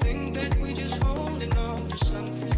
think that we just holding on to something.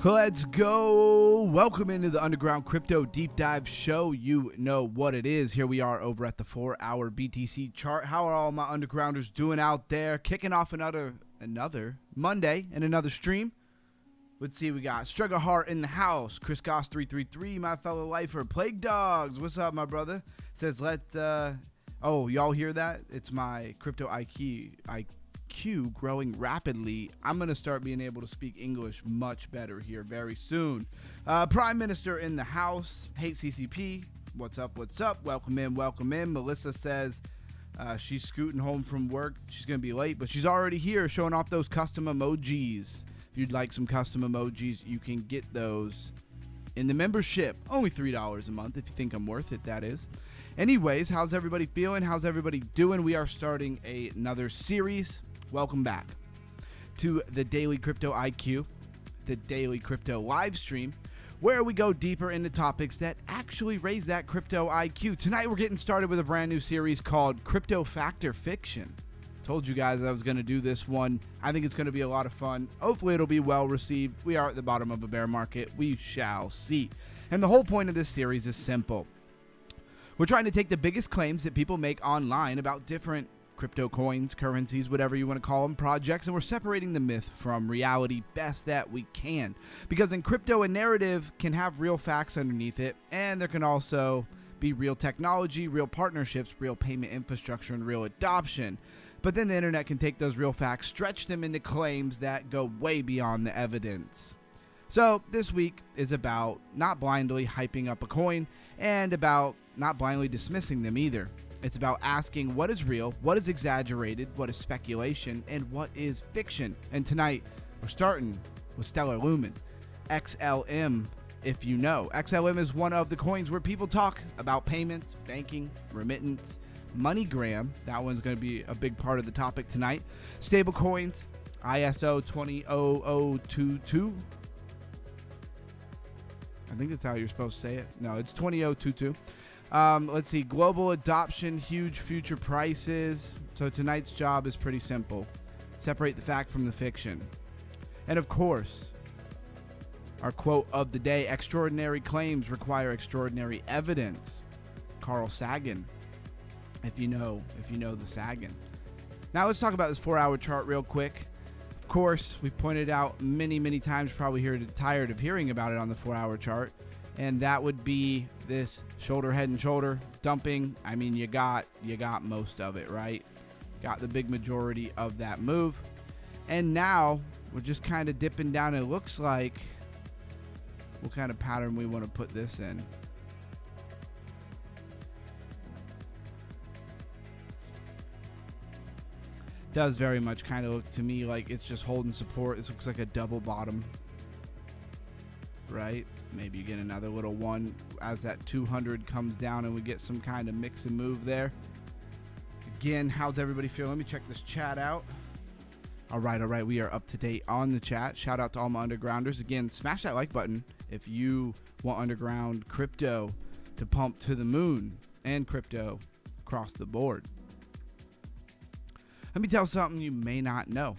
Let's go. Welcome into the Underground Crypto Deep Dive Show. You know what it is. Here we are over at the 4-hour BTC chart. How are all my undergrounders doing out there? Kicking off another Monday and another stream. Let's see, we got Struggle Heart in the house. Chris Goss 333, my fellow lifer. Plague Dogs, what's up, my brother? Says oh, y'all hear that? It's my crypto IQ growing rapidly. I'm going to start being able to speak English much better here very soon. Prime Minister in the house. Hate CCP. What's up? What's up? Welcome in. Welcome in. Melissa says she's scooting home from work. She's going to be late, but she's already here showing off those custom emojis. If you'd like some custom emojis, you can get those in the membership. Only $3 a month if you think I'm worth it, that is. Anyways, how's everybody feeling? How's everybody doing? We are starting another series. Welcome back to the Daily Crypto IQ, the Daily Crypto live stream, where we go deeper into topics that actually raise that crypto IQ. Tonight we're getting started with a brand new series called Crypto Fact or Fiction. Told you guys I was going to do this one. I think it's going to be a lot of fun. Hopefully it'll be well received. We are at the bottom of a bear market. We shall see. And the whole point of this series is simple. We're trying to take the biggest claims that people make online about different crypto coins, currencies, whatever you want to call them, projects, and we're separating the myth from reality best that we can. Because in crypto, a narrative can have real facts underneath it, and there can also be real technology, real partnerships, real payment infrastructure, and real adoption. But then the internet can take those real facts, stretch them into claims that go way beyond the evidence. So this week is about not blindly hyping up a coin and about not blindly dismissing them either. It's about asking what is real, what is exaggerated, what is speculation, and what is fiction. And tonight, we're starting with Stellar Lumen, XLM, if you know. XLM is one of the coins where people talk about payments, banking, remittance, MoneyGram. That one's going to be a big part of the topic tonight. Stablecoins, ISO 20022. I think that's how you're supposed to say it. No, it's 20022. Let's see. Global adoption, huge future prices. So tonight's job is pretty simple. Separate the fact from the fiction. And of course, our quote of the day, extraordinary claims require extraordinary evidence. Carl Sagan, if you know the Sagan. Now let's talk about this 4-hour chart real quick. Of course, we've pointed out many times, probably tired of hearing about it on the 4-hour chart. And that would be this shoulder, head and shoulder dumping. I mean, you got most of it, right? Got the big majority of that move. And now we're just kind of dipping down. It looks like what kind of pattern we want to put this in. Does very much kind of look to me like it's just holding support. This looks like a double bottom, right? Maybe you get another little one as that 200 comes down and we get some kind of mix and move there. Again, how's everybody feeling? Let me check this chat out. All right. We are up to date on the chat. Shout out to all my undergrounders. Again, smash that like button if you want underground crypto to pump to the moon and crypto across the board. Let me tell something you may not know.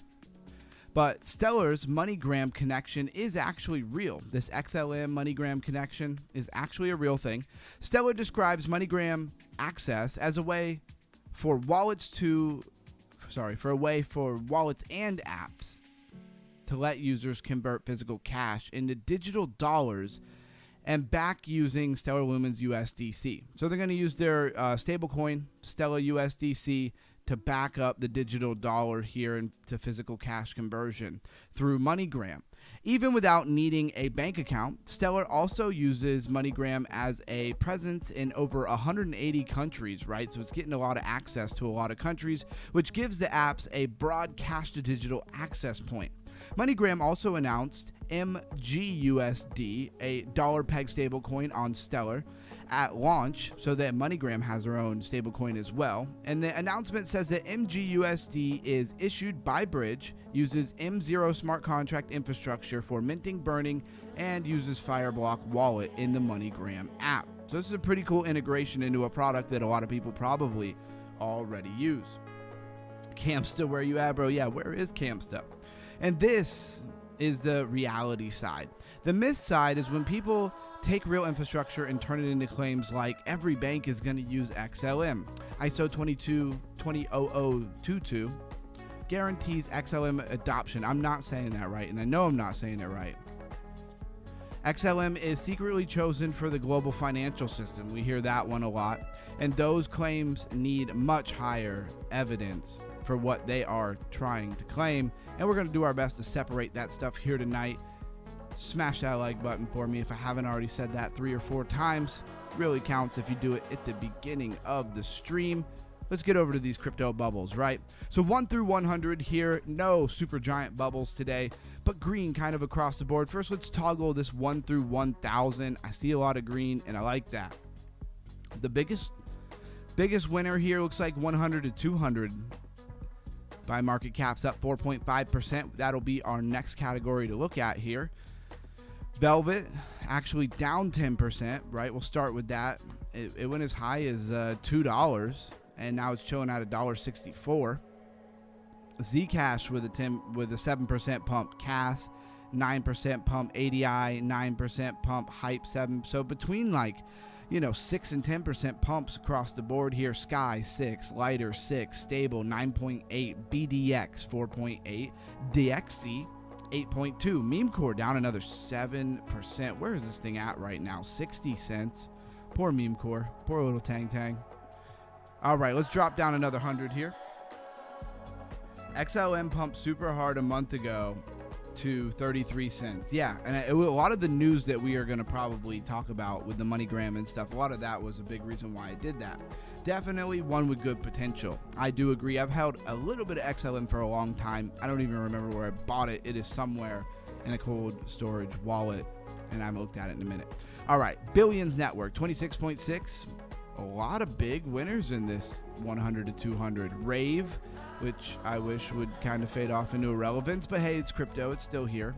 But Stellar's MoneyGram connection is actually real. This XLM MoneyGram connection is actually a real thing. Stellar describes MoneyGram access as a way for wallets and apps to let users convert physical cash into digital dollars and back using Stellar Lumen's USDC. So they're going to use their stablecoin, Stellar USDC, to back up the digital dollar here into physical cash conversion through MoneyGram. Even without needing a bank account, Stellar also uses MoneyGram as a presence in over 180 countries, right? So it's getting a lot of access to a lot of countries, which gives the apps a broad cash to digital access point. MoneyGram also announced MGUSD, a dollar peg stablecoin on Stellar, at launch, so that MoneyGram has their own stablecoin as well. And the announcement says that MGUSD is issued by Bridge, uses M0 smart contract infrastructure for minting, burning, and uses Fireblock wallet in the MoneyGram app. So this is a pretty cool integration into a product that a lot of people probably already use. Campsta, where you at, bro? Yeah, where is Campsta? And this is the reality side. The myth side is when people take real infrastructure and turn it into claims like every bank is going to use XLM. ISO 20022 guarantees XLM adoption. I'm not saying that right, and I know I'm not saying it right. XLM is secretly chosen for the global financial system. We hear that one a lot, and those claims need much higher evidence for what they are trying to claim, and we're going to do our best to separate that stuff here tonight. Smash that like button for me if I haven't already said that 3 or 4 times. It really counts if you do it at the beginning of the stream. Let's get over to these crypto bubbles, right? So 1 through 100 here, no super giant bubbles today, but green kind of across the board. First, let's toggle this 1 through 1,000. I see a lot of green, and I like that. The biggest winner here looks like 100 to 200. By market caps up 4.5%. That'll be our next category to look at here. Velvet actually down 10%, right? We'll start with that. It went as high as $2, and now it's chilling at $1.64. Zcash with a 7% pump. CAS 9% pump. ADI 9% pump. Hype 7. So between 6 and 10% pumps across the board here. Sky 6, Lighter 6, Stable 9.8, BDX 4.8, DXC 8.2, Meme Core down another 7%. Where is this thing at right now? 60 cents. Poor meme core. Poor little Tang Tang. All right, let's drop down another 100 here. XLM pumped super hard a month ago to 33 cents. Yeah, and a lot of the news that we are going to probably talk about with the MoneyGram and stuff, a lot of that was a big reason why I did that. Definitely one with good potential. I do agree. I've held a little bit of XLM for a long time. I don't even remember where I bought it. It is somewhere in a cold storage wallet, and I haven't looked at it in a minute. All right, Billions Network, 26.6. A lot of big winners in this 100 to 200. Rave, which I wish would kind of fade off into irrelevance, but hey, it's crypto. It's still here.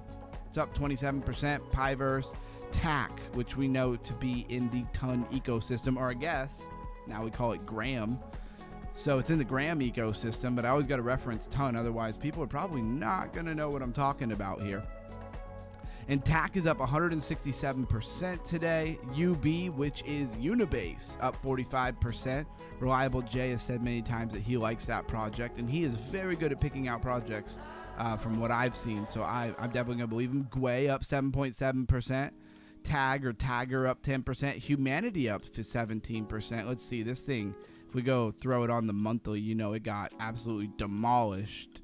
It's up 27%. Piverse, TAC, which we know to be in the Ton ecosystem, or I guess now we call it Gram. So it's in the Gram ecosystem, but I always got to reference Ton. Otherwise, people are probably not going to know what I'm talking about here. And TAC is up 167% today. UB, which is Unibase, up 45%. Reliable J has said many times that he likes that project, and he is very good at picking out projects from what I've seen. So I'm definitely going to believe him. Gwei up 7.7%. Tag or Tagger up 10%. Humanity up to 17%. Let's see this thing. If we go throw it on the monthly, you know it got absolutely demolished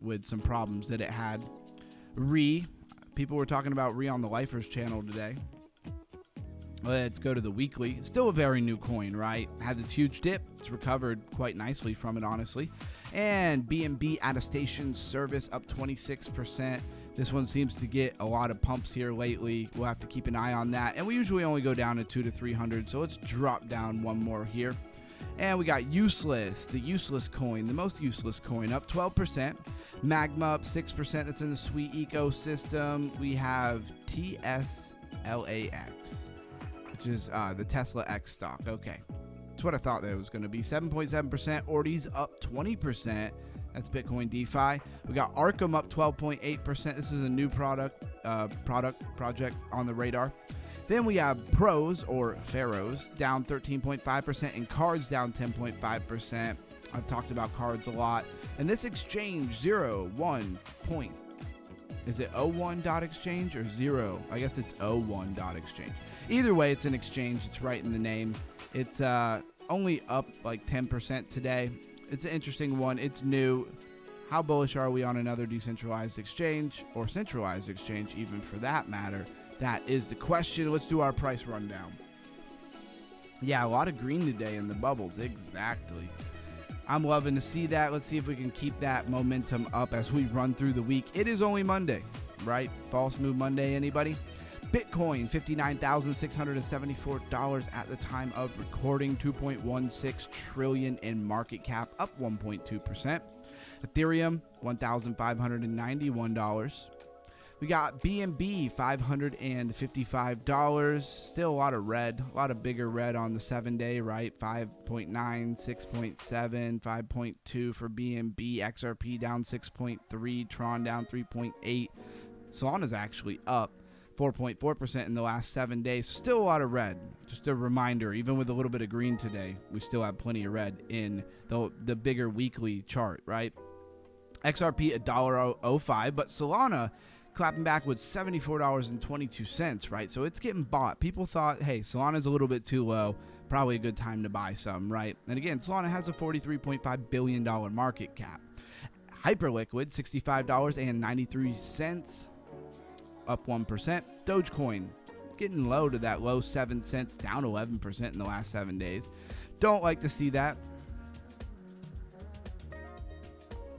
with some problems that it had. People were talking about on the Lifers channel today. Let's go to the weekly. It's still a very new coin, right? Had this huge dip. It's recovered quite nicely from it, honestly. And BNB attestation service up 26%. This one seems to get a lot of pumps here lately. We'll have to keep an eye on that. And we usually only go down to 200 to 300. So let's drop down one more here. And we got Useless, the useless coin, the most useless coin, up 12%. Magma up 6%. That's in the Sweet ecosystem. We have TSLAX, which is the Tesla X stock. Okay. That's what I thought that it was going to be. 7.7%. Ortiz up 20%. That's Bitcoin DeFi. We got Arkham up 12.8%. This is a new project on the radar. Then we have Pros or Pharaohs down 13.5% and Cards down 10.5%. I've talked about Cards a lot. And this exchange, 01 point. Is it 01.exchange or 0? I guess it's 01.exchange. Either way, it's an exchange. It's right in the name. It's only up like 10% today. It's an interesting one. It's new. How bullish are we on another decentralized exchange or centralized exchange, even for that matter? That is the question. Let's do our price rundown. Yeah, a lot of green today in the bubbles. Exactly. I'm loving to see that. Let's see if we can keep that momentum up as we run through the week. It is only Monday, right? False Move Monday, anybody? Bitcoin, $59,674 at the time of recording. 2.16 trillion in market cap, up 1.2%. Ethereum, $1,591. We got BNB, $555. Still a lot of red, a lot of bigger red on the 7-day, right? 5.9, 6.7, 5.2 for BNB. XRP down 6.3, Tron down 3.8. Solana's actually up 4.4% in the last 7 days. Still a lot of red. Just a reminder, even with a little bit of green today, we still have plenty of red in the bigger weekly chart, right? XRP $1.05, but Solana clapping back with $74.22, right? So it's getting bought. People thought, hey, Solana's a little bit too low. Probably a good time to buy some, right? And again, Solana has a $43.5 billion market cap. Hyperliquid, $65.93, up 1%. Dogecoin, getting low to that low 7 cents, down 11% in the last 7 days. Don't like to see that.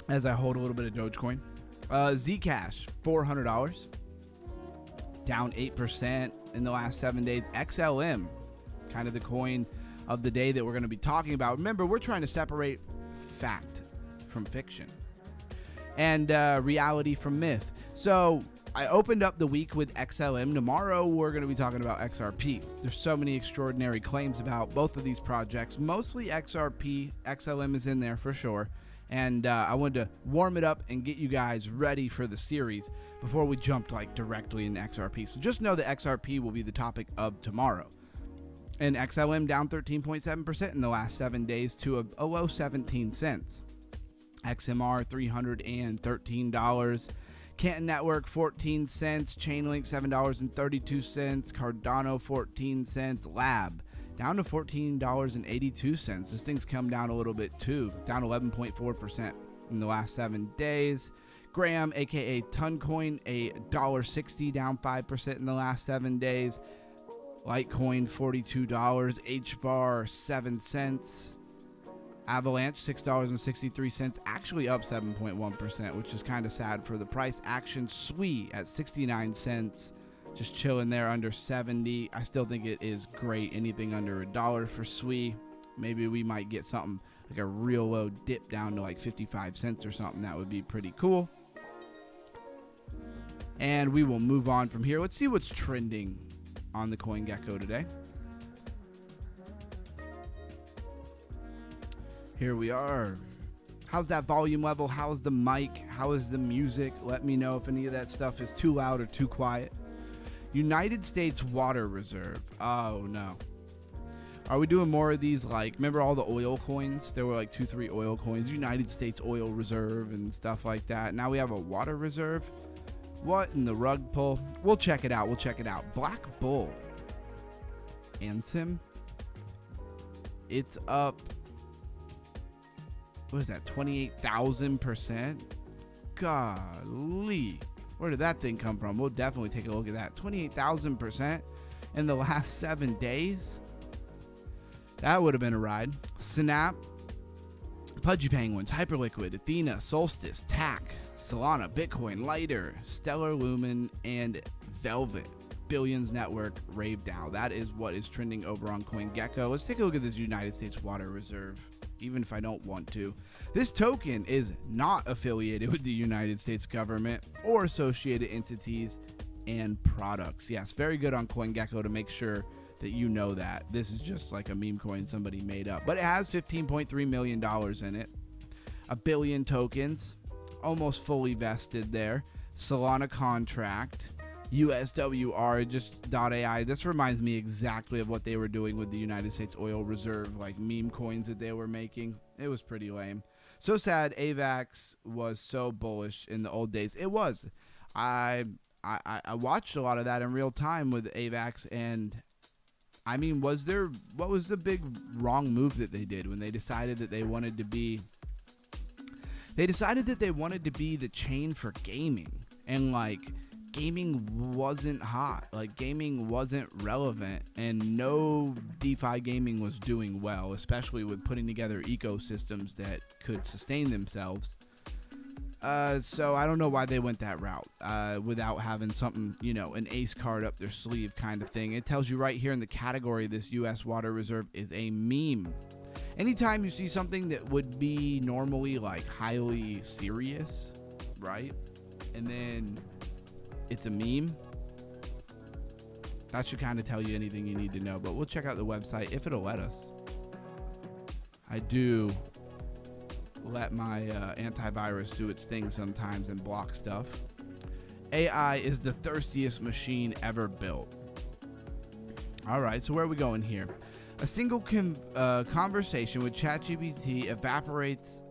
As I hold a little bit of Dogecoin. Zcash, $400, down 8% in the last 7 days. XLM, kind of the coin of the day that we're going to be talking about. Remember, we're trying to separate fact from fiction and reality from myth. So I opened up the week with XLM. Tomorrow, we're going to be talking about XRP. There's so many extraordinary claims about both of these projects, mostly XRP. XLM is in there for sure. And I wanted to warm it up and get you guys ready for the series before we jumped directly into XRP. So just know that XRP will be the topic of tomorrow. And XLM down 13.7% in the last 7 days to a low 17 cents. XMR $313. Canton Network 14 cents, Chainlink $7.32, Cardano 14 cents, Lab down to $14.82. This thing's come down a little bit too, down 11.4% in the last 7 days. Gram, aka Toncoin, $1.60, down 5% in the last 7 days. Litecoin $42, HBAR 7 cents. Avalanche $6.63, actually up 7.1%, which is kind of sad for the price action. SWE at 69 cents, just chilling there under 70. I still think it is great. Anything under $1 for SWE. Maybe we might get something like a real low dip down to like 55 cents or something. That would be pretty cool. And we will move on from here. Let's see what's trending on the CoinGecko today. Here we are. How's that volume level? How's the mic? How is the music? Let me know if any of that stuff is too loud or too quiet. United States Water Reserve. Oh no. Are we doing more of these? Like, remember all the oil coins? There were like 2-3 oil coins. United States Oil Reserve and stuff like that. Now we have a water reserve. What in the rug pull? We'll check it out. We'll check it out. Black Bull. Ansim. It's up. What is that? 28,000%? Golly. Where did that thing come from? We'll definitely take a look at that. 28,000% in the last 7 days. That would have been a ride. Snap. Pudgy Penguins, Hyperliquid, Athena, Solstice, TAC, Solana, Bitcoin, Lighter, Stellar Lumen, and Velvet. Billions Network, Rave DAO. That is what is trending over on CoinGecko. Let's take a look at this United States Water Reserve, even if I don't want to. This token is not affiliated with the United States government or associated entities and products. Yes, very good on CoinGecko to make sure that you know that. This is just like a meme coin somebody made up. But it has $15.3 million in it. A billion tokens. Almost fully vested there. Solana contract. USWR, just .ai. This reminds me exactly of what they were doing with the United States Oil Reserve, like meme coins that they were making. It was pretty lame. So sad. AVAX was so bullish in the old days. It was. I watched a lot of that in real time with AVAX, and I mean, what was the big wrong move that they did when they decided that they wanted to be the chain for gaming, and like gaming wasn't hot, like gaming wasn't relevant, and no DeFi gaming was doing well, especially with putting together ecosystems that could sustain themselves. So I don't know why they went that route without having something, an ace card up their sleeve kind of thing. It tells you right here in the category, this U.S. Water Reserve is a meme. Anytime you see something that would be normally like highly serious, right? And then it's a meme, that should kind of tell you anything you need to know. But we'll check out the website if it'll let us. I do let my antivirus do its thing sometimes and block stuff. AI is the thirstiest machine ever built. All right, so where are we going here? A single conversation with ChatGPT evaporates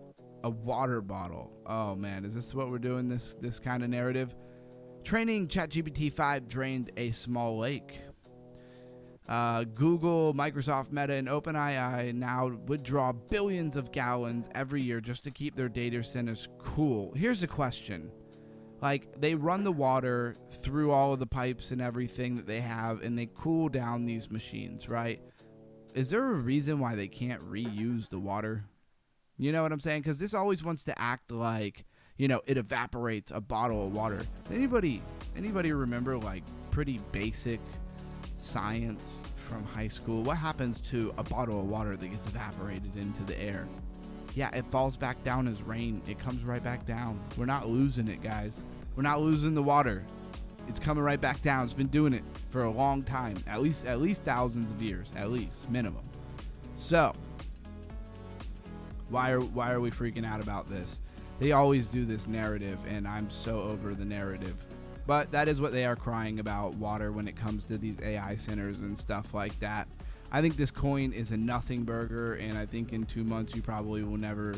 a water bottle. Oh man, is this what we're doing? This kind of narrative? Training ChatGPT 5 drained a small lake. Google, Microsoft, Meta, and OpenAI now withdraw billions of gallons every year just to keep their data centers cool. Here's a question. Like, they run the water through all of the pipes and everything that they have, and they cool down these machines, right? Is there a reason why they can't reuse the water? You know what I'm saying? Because this always wants to act like, it evaporates a bottle of water. Anybody remember, like, pretty basic science from high school? What happens to a bottle of water that gets evaporated into the air? Yeah, it falls back down as rain. It comes right back down. We're not losing it, guys. We're not losing the water. It's coming right back down. It's been doing it for a long time, at least thousands of years, at least minimum. So why are we freaking out about this? They always do this narrative, and I'm so over the narrative. But that is what they are crying about, water, when it comes to these AI centers and stuff like that. I think this coin is a nothing burger, and I think in 2 months you probably will never,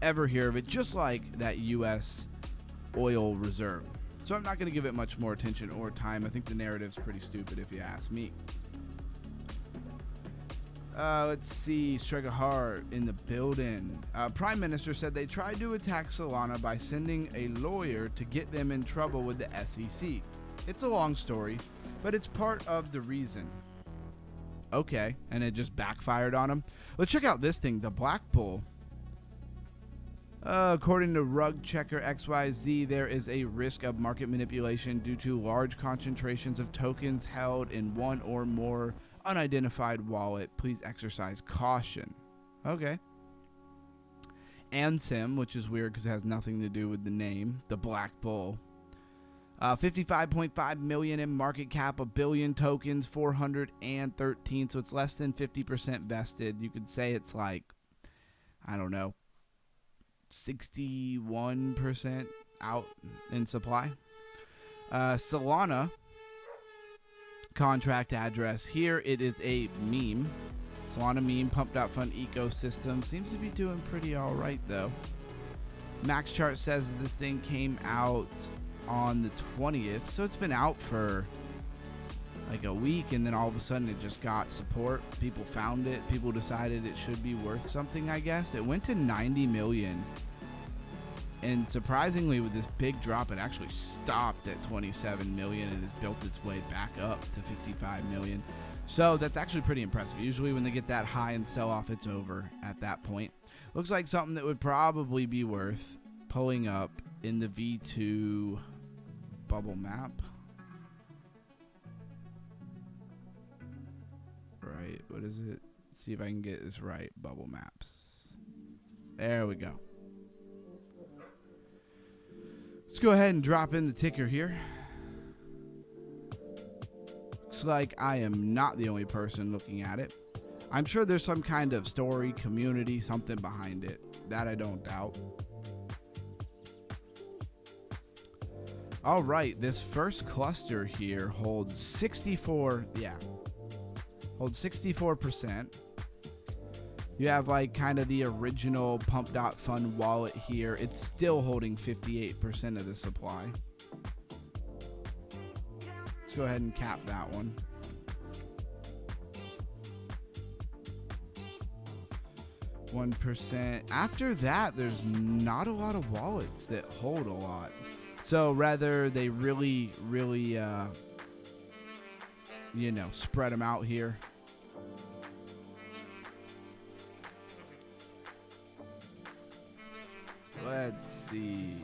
ever hear of it, just like that U.S. oil reserve. So I'm not going to give it much more attention or time. I think the narrative's pretty stupid if you ask me. Let's see. Strike a heart in the building. Prime Minister said they tried to attack Solana by sending a lawyer to get them in trouble with the SEC. It's a long story, but it's part of the reason. Okay, and it just backfired on him. Let's check out this thing, the Black Bull. According to Rug Checker XYZ, there is a risk of market manipulation due to large concentrations of tokens held in one or more unidentified wallet. Please exercise caution. Okay. Ansem, which is weird because it has nothing to do with the name, the Black Bull. 55.5 million in market cap, a billion tokens, 413. So it's less than 50% vested. You could say it's like, I don't know, 61% out in supply. Solana contract address here. It is a meme. Solana meme pump.fund ecosystem seems to be doing pretty all right though. Max chart says this thing came out on the 20th, so it's been out for like a week, and then all of a sudden it just got support. People found it. People decided it should be worth something, I guess. It went to 90 million. And surprisingly, with this big drop, it actually stopped at 27 million and has built its way back up to 55 million. So that's actually pretty impressive. Usually when they get that high and sell off, it's over at that point. Looks like something that would probably be worth pulling up in the V2 bubble map. Right, what is it? Let's see if I can get this right. Bubble maps. There we go. Let's go ahead and drop in the ticker here. Looks like I am not the only person looking at it. I'm sure there's some kind of story, community, something behind it. That I don't doubt. All right, this first cluster here holds 64%. You have like kind of the original pump.fund wallet here. It's still holding 58% of the supply. Let's go ahead and cap that one. %. After that, there's not a lot of wallets that hold a lot. So rather they really, spread them out here. Let's see.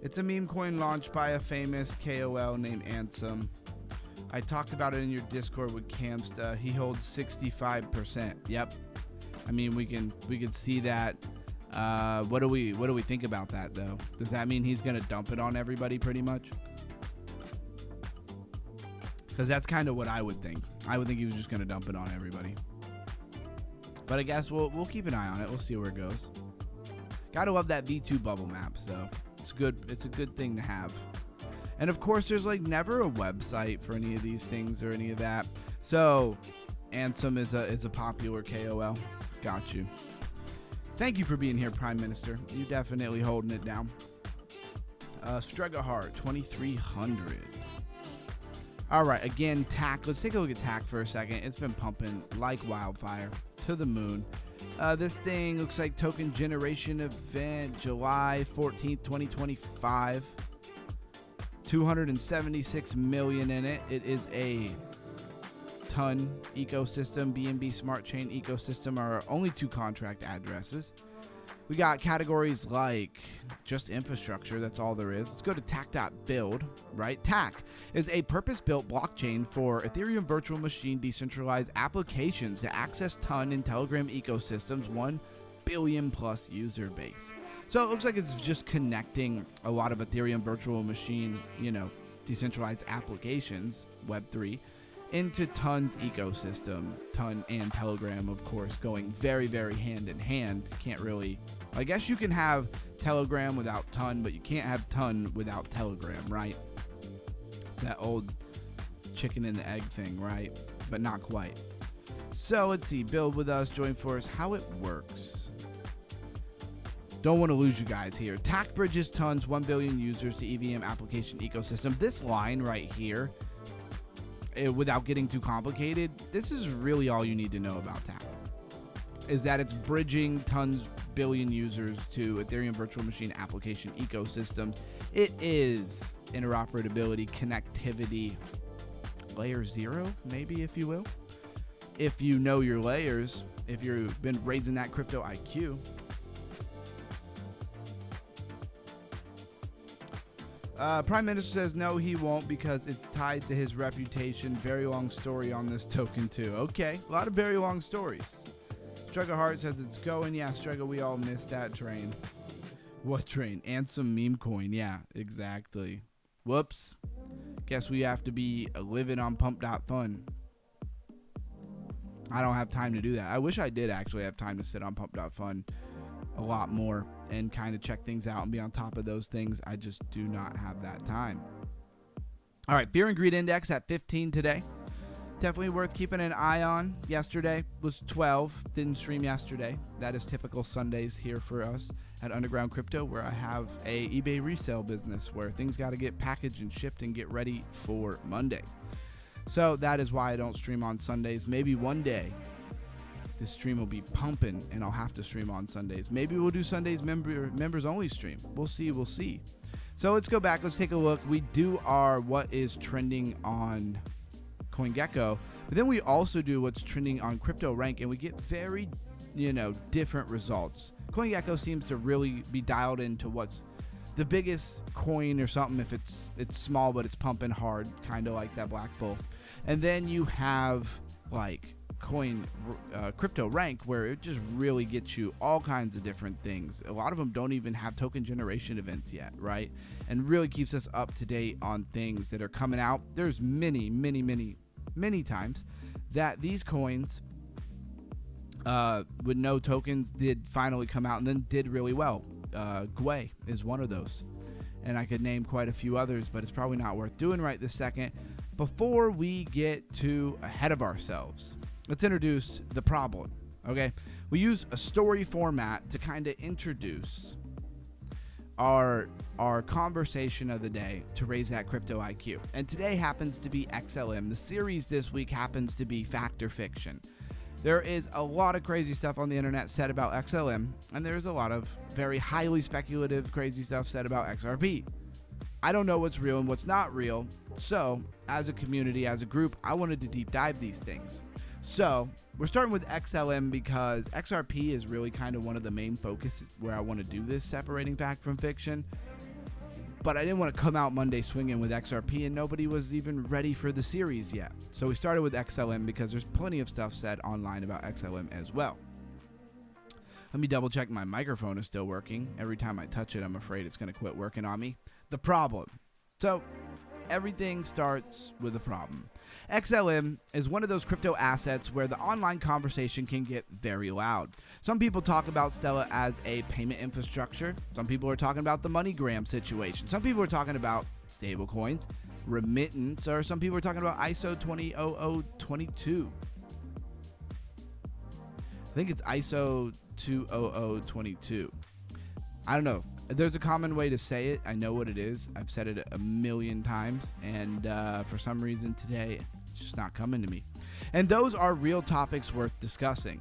It's a meme coin launched by a famous KOL named Ansem. I talked about it in your Discord with Camsta. He holds 65%. Yep. I mean, we can see that. What do we think about that though? Does that mean he's gonna dump it on everybody pretty much? Because that's kind of what I would think. I would think he was just gonna dump it on everybody. But I guess we'll keep an eye on it. We'll see where it goes. Gotta love that V2 bubble map, so it's good. It's a good thing to have. And of course, there's like never a website for any of these things or any of that. So Ansem is a popular KOL. Got you. Thank you for being here, Prime Minister. You definitely holding it down. Strega Heart 2300. All right, again, TAC. Let's take a look at TAC for a second. It's been pumping like wildfire to the moon. This thing looks like token generation event July 14th, 2025. 276 million in it. It is a ton ecosystem. BNB Smart Chain ecosystem are only 2 contract addresses. We got categories like just infrastructure. That's all there is. Let's go to tac.build, right? TAC is a purpose-built blockchain for Ethereum virtual machine decentralized applications to access ton and Telegram ecosystems, 1 billion plus user base. So it looks like it's just connecting a lot of Ethereum virtual machine, decentralized applications, Web3, into Ton's ecosystem. Ton and Telegram, of course, going very, very hand in hand. Can't really, I guess you can have Telegram without Ton, but you can't have Ton without Telegram, right? It's that old chicken and the egg thing, right? But not quite. So let's see, build with us, join force, how it works. Don't want to lose you guys here. TAC bridges tons 1 billion users to EVM application ecosystem. This line right here, without getting too complicated, this is really all you need to know about TAC. Is that it's bridging tons billion users to Ethereum virtual machine application ecosystems. It is interoperability, connectivity, layer 0, maybe, if you will. If you know your layers, if you've been raising that crypto IQ. Prime Minister says no, he won't, because it's tied to his reputation. Very long story on this token too. Okay, a lot of very long stories. Struggle Heart says it's going. Yeah, Struggle, we all missed that train. What train? And some meme coin. Yeah, exactly. Whoops. Guess we have to be living on pump.fun. I don't have time to do that. I wish I did actually have time to sit on pump.fun a lot more and kind of check things out and be on top of those things. I just do not have that time. All right, Fear and Greed Index at 15 today. Definitely worth keeping an eye on. Yesterday was 12. Didn't stream yesterday. That is typical Sundays here for us at Underground Crypto, where I have a eBay resale business where things got to get packaged and shipped and get ready for Monday. So that is why I don't stream on Sundays. Maybe one day this stream will be pumping and I'll have to stream on Sundays. Maybe we'll do Sundays members only stream. We'll see. So let's go back. Let's take a look. We do our what is trending on CoinGecko, but then we also do what's trending on CryptoRank, and we get very, different results. CoinGecko seems to really be dialed into what's the biggest coin or something. If it's small but it's pumping hard, kind of like that Black Bull. And then you have like CryptoRank, where it just really gets you all kinds of different things. A lot of them don't even have token generation events yet, right? And really keeps us up to date on things that are coming out. There's many times that these coins with no tokens did finally come out and then did really well. Gwei is one of those, and I could name quite a few others, but it's probably not worth doing right this second. Before we get too ahead of ourselves, let's introduce the problem. Okay, we use a story format to kind of introduce our conversation of the day to raise that crypto IQ. And today happens to be XLM. The series this week happens to be fact or fiction. There is a lot of crazy stuff on the internet said about XLM, and there's a lot of very highly speculative crazy stuff said about XRP. I don't know what's real and what's not real. So as a community, as a group, I wanted to deep dive these things. So we're starting with XLM because XRP is really kind of one of the main focuses where I want to do this, separating fact from fiction. But I didn't want to come out Monday swinging with XRP, and nobody was even ready for the series yet. So we started with XLM because there's plenty of stuff said online about XLM as well. Let me double check my microphone is still working. Every time I touch it, I'm afraid it's going to quit working on me. The problem. So everything starts with a problem. XLM is one of those crypto assets where the online conversation can get very loud. Some people talk about Stellar as a payment infrastructure. Some people are talking about the MoneyGram situation. Some people are talking about stablecoins, remittance, or some people are talking about ISO 20022. I think it's ISO 20022. I don't know. There's a common way to say it. I know what it is. I've said it a million times, and for some reason today it's just not coming to me. And those are real topics worth discussing.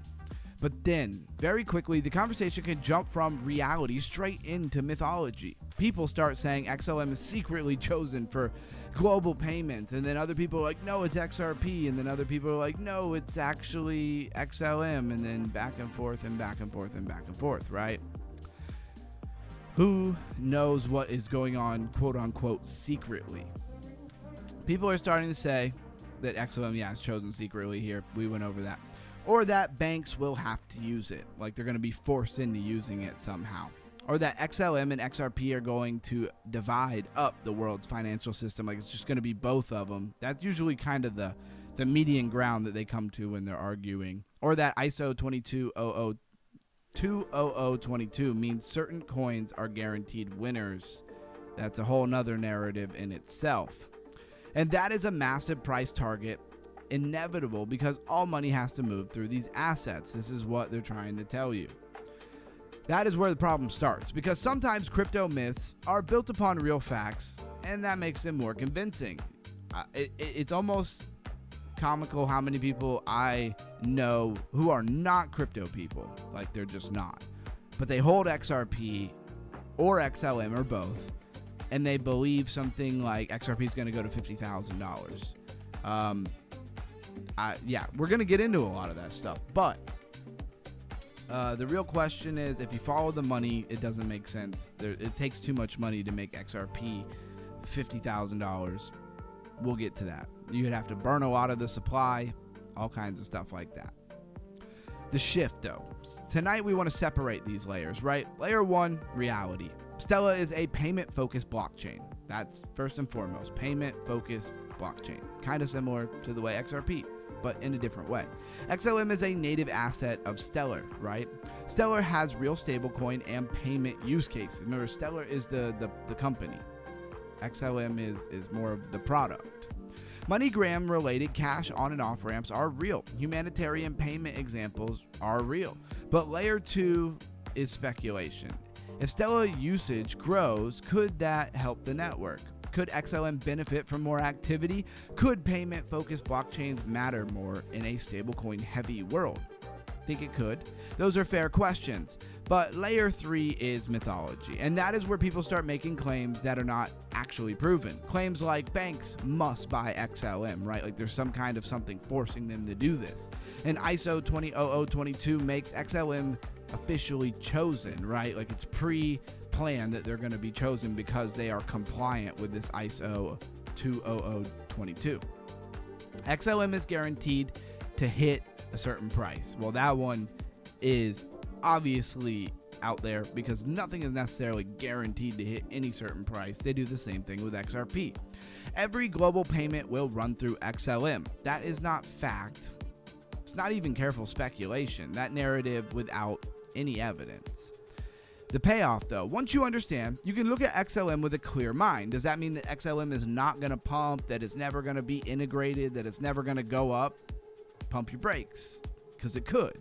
But then, very quickly, the conversation can jump from reality straight into mythology. People start saying XLM is secretly chosen for global payments, and then other people are like, no, it's XRP, and then other people are like, no, it's actually XLM, and then back and forth and back and forth and back and forth, right? Who knows what is going on, quote unquote, secretly? People are starting to say that XLM, yeah, is chosen secretly here. We went over that. Or that banks will have to use it, like they're going to be forced into using it somehow. Or that XLM and XRP are going to divide up the world's financial system, like it's just going to be both of them. That's usually kind of the median ground that they come to when they're arguing. Or that ISO 20022 means certain coins are guaranteed winners. That's a whole nother narrative in itself. And that is a massive price target, inevitable, because all money has to move through these assets. This is what they're trying to tell you. That is where the problem starts, because sometimes crypto myths are built upon real facts, and that makes them more convincing. It's almost comical how many people I know who are not crypto people, like they're just not, but they hold XRP or XLM or both, and they believe something like XRP is going to go to $50,000. Yeah, we're going to get into a lot of that stuff, but the real question is, if you follow the money, it doesn't make sense. It takes too much money to make XRP $50,000. We'll get to that. You'd have to burn a lot of the supply, all kinds of stuff like that. The shift, though. Tonight we want to separate these layers, right? Layer 1, reality. Stellar is a payment-focused blockchain. That's first and foremost, payment-focused blockchain. Kind of similar to the way XRP, but in a different way. XLM is a native asset of Stellar, right? Stellar has real stablecoin and payment use cases. Remember, Stellar is the company. XLM is more of the product. MoneyGram related cash on and off ramps are real. Humanitarian payment examples are real. But layer 2 is speculation. If Stellar usage grows, could that help the network? Could XLM benefit from more activity? Could payment-focused blockchains matter more in a stablecoin-heavy world? Think it could. Those are fair questions. But layer 3 is mythology, and that is where people start making claims that are not actually proven. Claims like banks must buy XLM, right? Like there's some kind of something forcing them to do this. And ISO 20022 makes XLM officially chosen, right? Like it's pre-planned that they're going to be chosen because they are compliant with this ISO 20022. XLM is guaranteed to hit a certain price. Well, that one is obviously out there because nothing is necessarily guaranteed to hit any certain price. They do the same thing with XRP. Every global payment will run through XLM. That is not fact. It's not even careful speculation. That narrative without any evidence. The payoff, though, once you understand, you can look at XLM with a clear mind. Does that mean that XLM is not going to pump, that it's never going to be integrated, that it's never going to go up? Pump your brakes, because it could.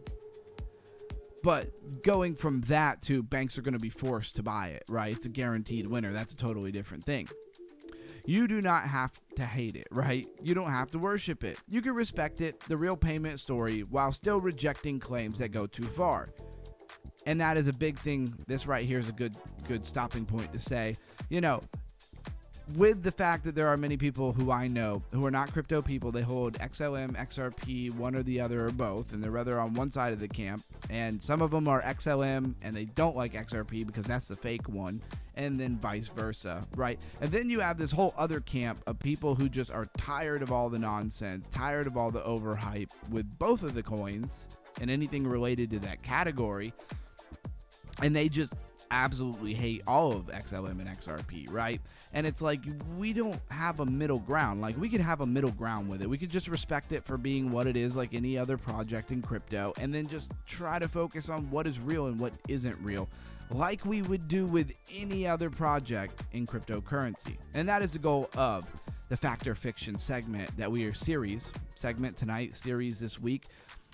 But going from that to banks are going to be forced to buy it, right? It's a guaranteed winner. That's a totally different thing. You do not have to hate it, right? You don't have to worship it. You can respect it, the real payment story, while still rejecting claims that go too far. And that is a big thing. This right here is a good stopping point to say, with the fact that there are many people who I know who are not crypto people, they hold XLM, XRP, one or the other or both, and they're rather on one side of the camp. And some of them are XLM and they don't like XRP because that's the fake one, and then vice versa, right? And then you have this whole other camp of people who just are tired of all the nonsense, tired of all the overhype with both of the coins and anything related to that category, and they just absolutely hate all of XLM and XRP, right? And it's like, we don't have a middle ground. Like, we could have a middle ground with it. We could just respect it for being what it is, like any other project in crypto, and then just try to focus on what is real and what isn't real, like we would do with any other project in cryptocurrency. And that is the goal of the Fact or Fiction segment that we are segment tonight, series this week.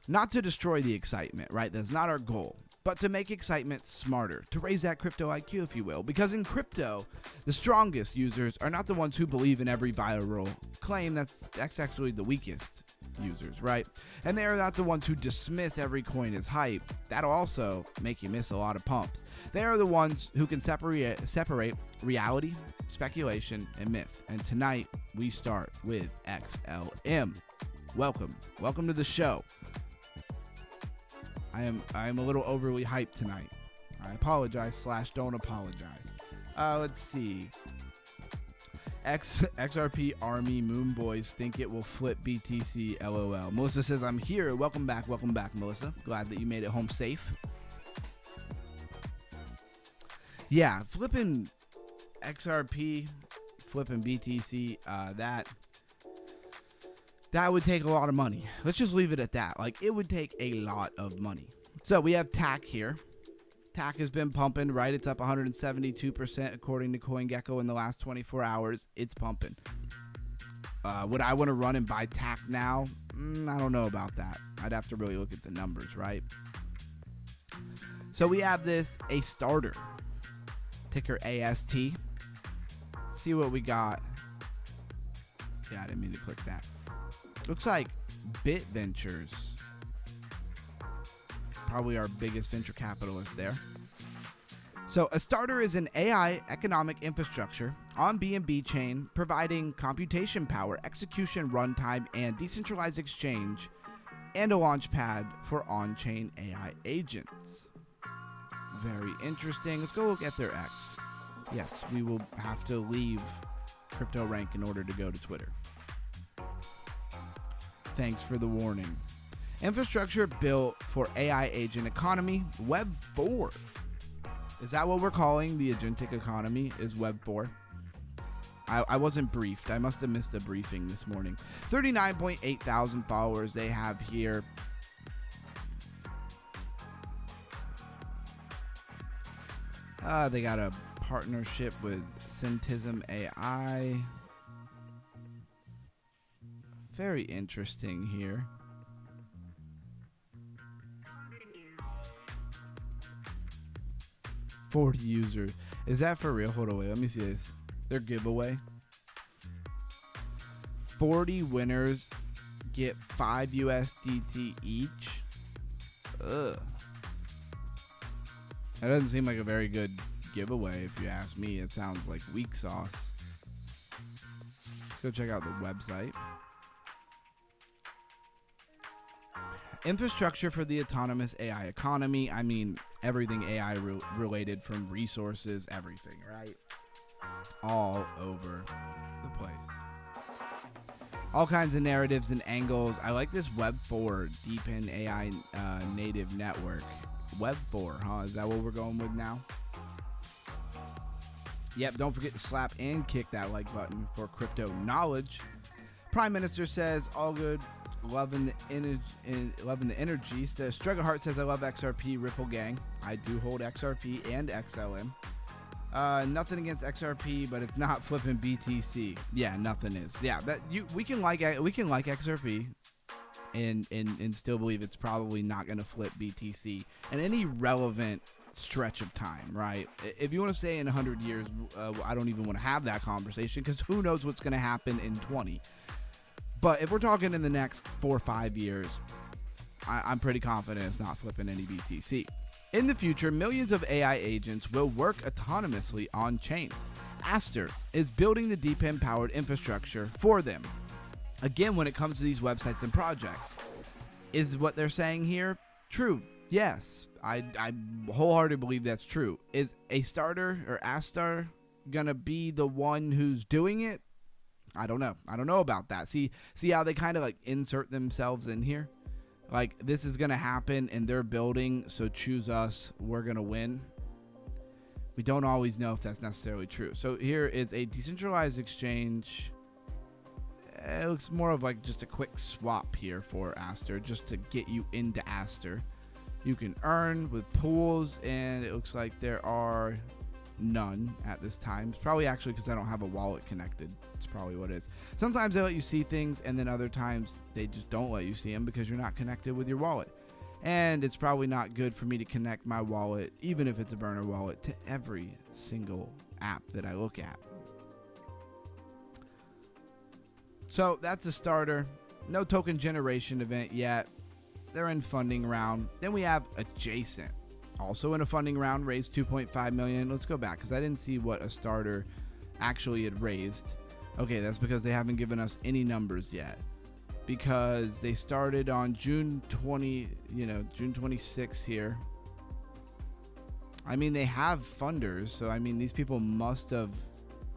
Not to destroy the excitement, right? That's not our goal. But to make excitement smarter, to raise that crypto IQ, if you will. Because in crypto, the strongest users are not the ones who believe in every viral claim. That's actually the weakest users, right? And they are not the ones who dismiss every coin as hype. That'll also make you miss a lot of pumps. They are the ones who can separate reality, speculation, and myth. And tonight, we start with XLM. Welcome to the show. I am a little overly hyped tonight. I apologize / don't apologize. Let's see. XRP Army Moon Boys think it will flip BTC, LOL. Melissa says, I'm here. Welcome back, Melissa. Glad that you made it home safe. Yeah, flipping XRP, flipping BTC, that would take a lot of money. Let's just leave it at that. Like, it would take a lot of money. So we have TAC here. TAC has been pumping, right? It's up 172% according to CoinGecko in the last 24 hours. It's pumping. Would I want to run and buy TAC now? I don't know about that. I'd have to really look at the numbers, right? So we have a starter, ticker AST. Let's see what we got. Yeah, I didn't mean to click that. Looks like Bit Ventures, probably our biggest venture capitalist there. So a starter is an AI economic infrastructure on BNB chain, providing computation power, execution runtime, and decentralized exchange, and a launch pad for on-chain AI agents. Very interesting. Let's go look at their X. Yes, we will have to leave CryptoRank in order to go to Twitter. Thanks for the warning. Infrastructure built for AI agent economy, Web 4. Is that what we're calling the agentic economy, is Web 4? I wasn't briefed. I must have missed a briefing this morning. 39.8 thousand followers they have here. They got a partnership with Syntism AI. Very interesting here. $40 users. Is that for real? Hold on, wait. Let me see this. Their giveaway. 40 winners get 5 USDT each. Ugh. That doesn't seem like a very good giveaway, if you ask me. It sounds like weak sauce. Let's go check out the website. Infrastructure for the autonomous AI economy. I mean, everything AI related, from resources, everything, right? All over the place. All kinds of narratives and angles. I like this Web 4 deep-in AI native network. Web 4, huh? Is that what we're going with now? Yep, don't forget to slap and kick that like button for crypto knowledge. Prime Minister says, all good. Loving the energy. Struggle Heart says, I love XRP, Ripple Gang. I do hold XRP and XLM. Nothing against XRP, but it's not flipping BTC. Yeah, nothing is. Yeah, we can like XRP and still believe it's probably not going to flip BTC in any relevant stretch of time, right? If you want to say in 100 years, I don't even want to have that conversation, because who knows what's going to happen in 20. But if we're talking in the next 4 or 5 years, I'm pretty confident it's not flipping any BTC. In the future, millions of AI agents will work autonomously on chain. Aster is building the DeepIn-powered infrastructure for them. Again, when it comes to these websites and projects, is what they're saying here true? Yes, I wholeheartedly believe that's true. Is a starter or Aster gonna be the one who's doing it? I don't know. I don't know about that. See how they kind of like insert themselves in here? Like, this is going to happen and they're building, so choose us, we're going to win. We don't always know if that's necessarily true. So here is a decentralized exchange. It looks more of like just a quick swap here for Aster, just to get you into Aster. You can earn with pools, and it looks like there are none at this time. It's probably actually because I don't have a wallet connected. It's probably what it is. Sometimes they let you see things, and then other times they just don't let you see them because you're not connected with your wallet. And it's probably not good for me to connect my wallet, even if it's a burner wallet, to every single app that I look at. So that's a starter. No token generation event yet. They're in funding round. Then we have Adjacent. Also in a funding round, raised 2.5 million. Let's go back, because I didn't see what a starter actually had raised. Okay, that's because they haven't given us any numbers yet, because they started on June 26 here. I mean, they have funders, so I mean, these people must have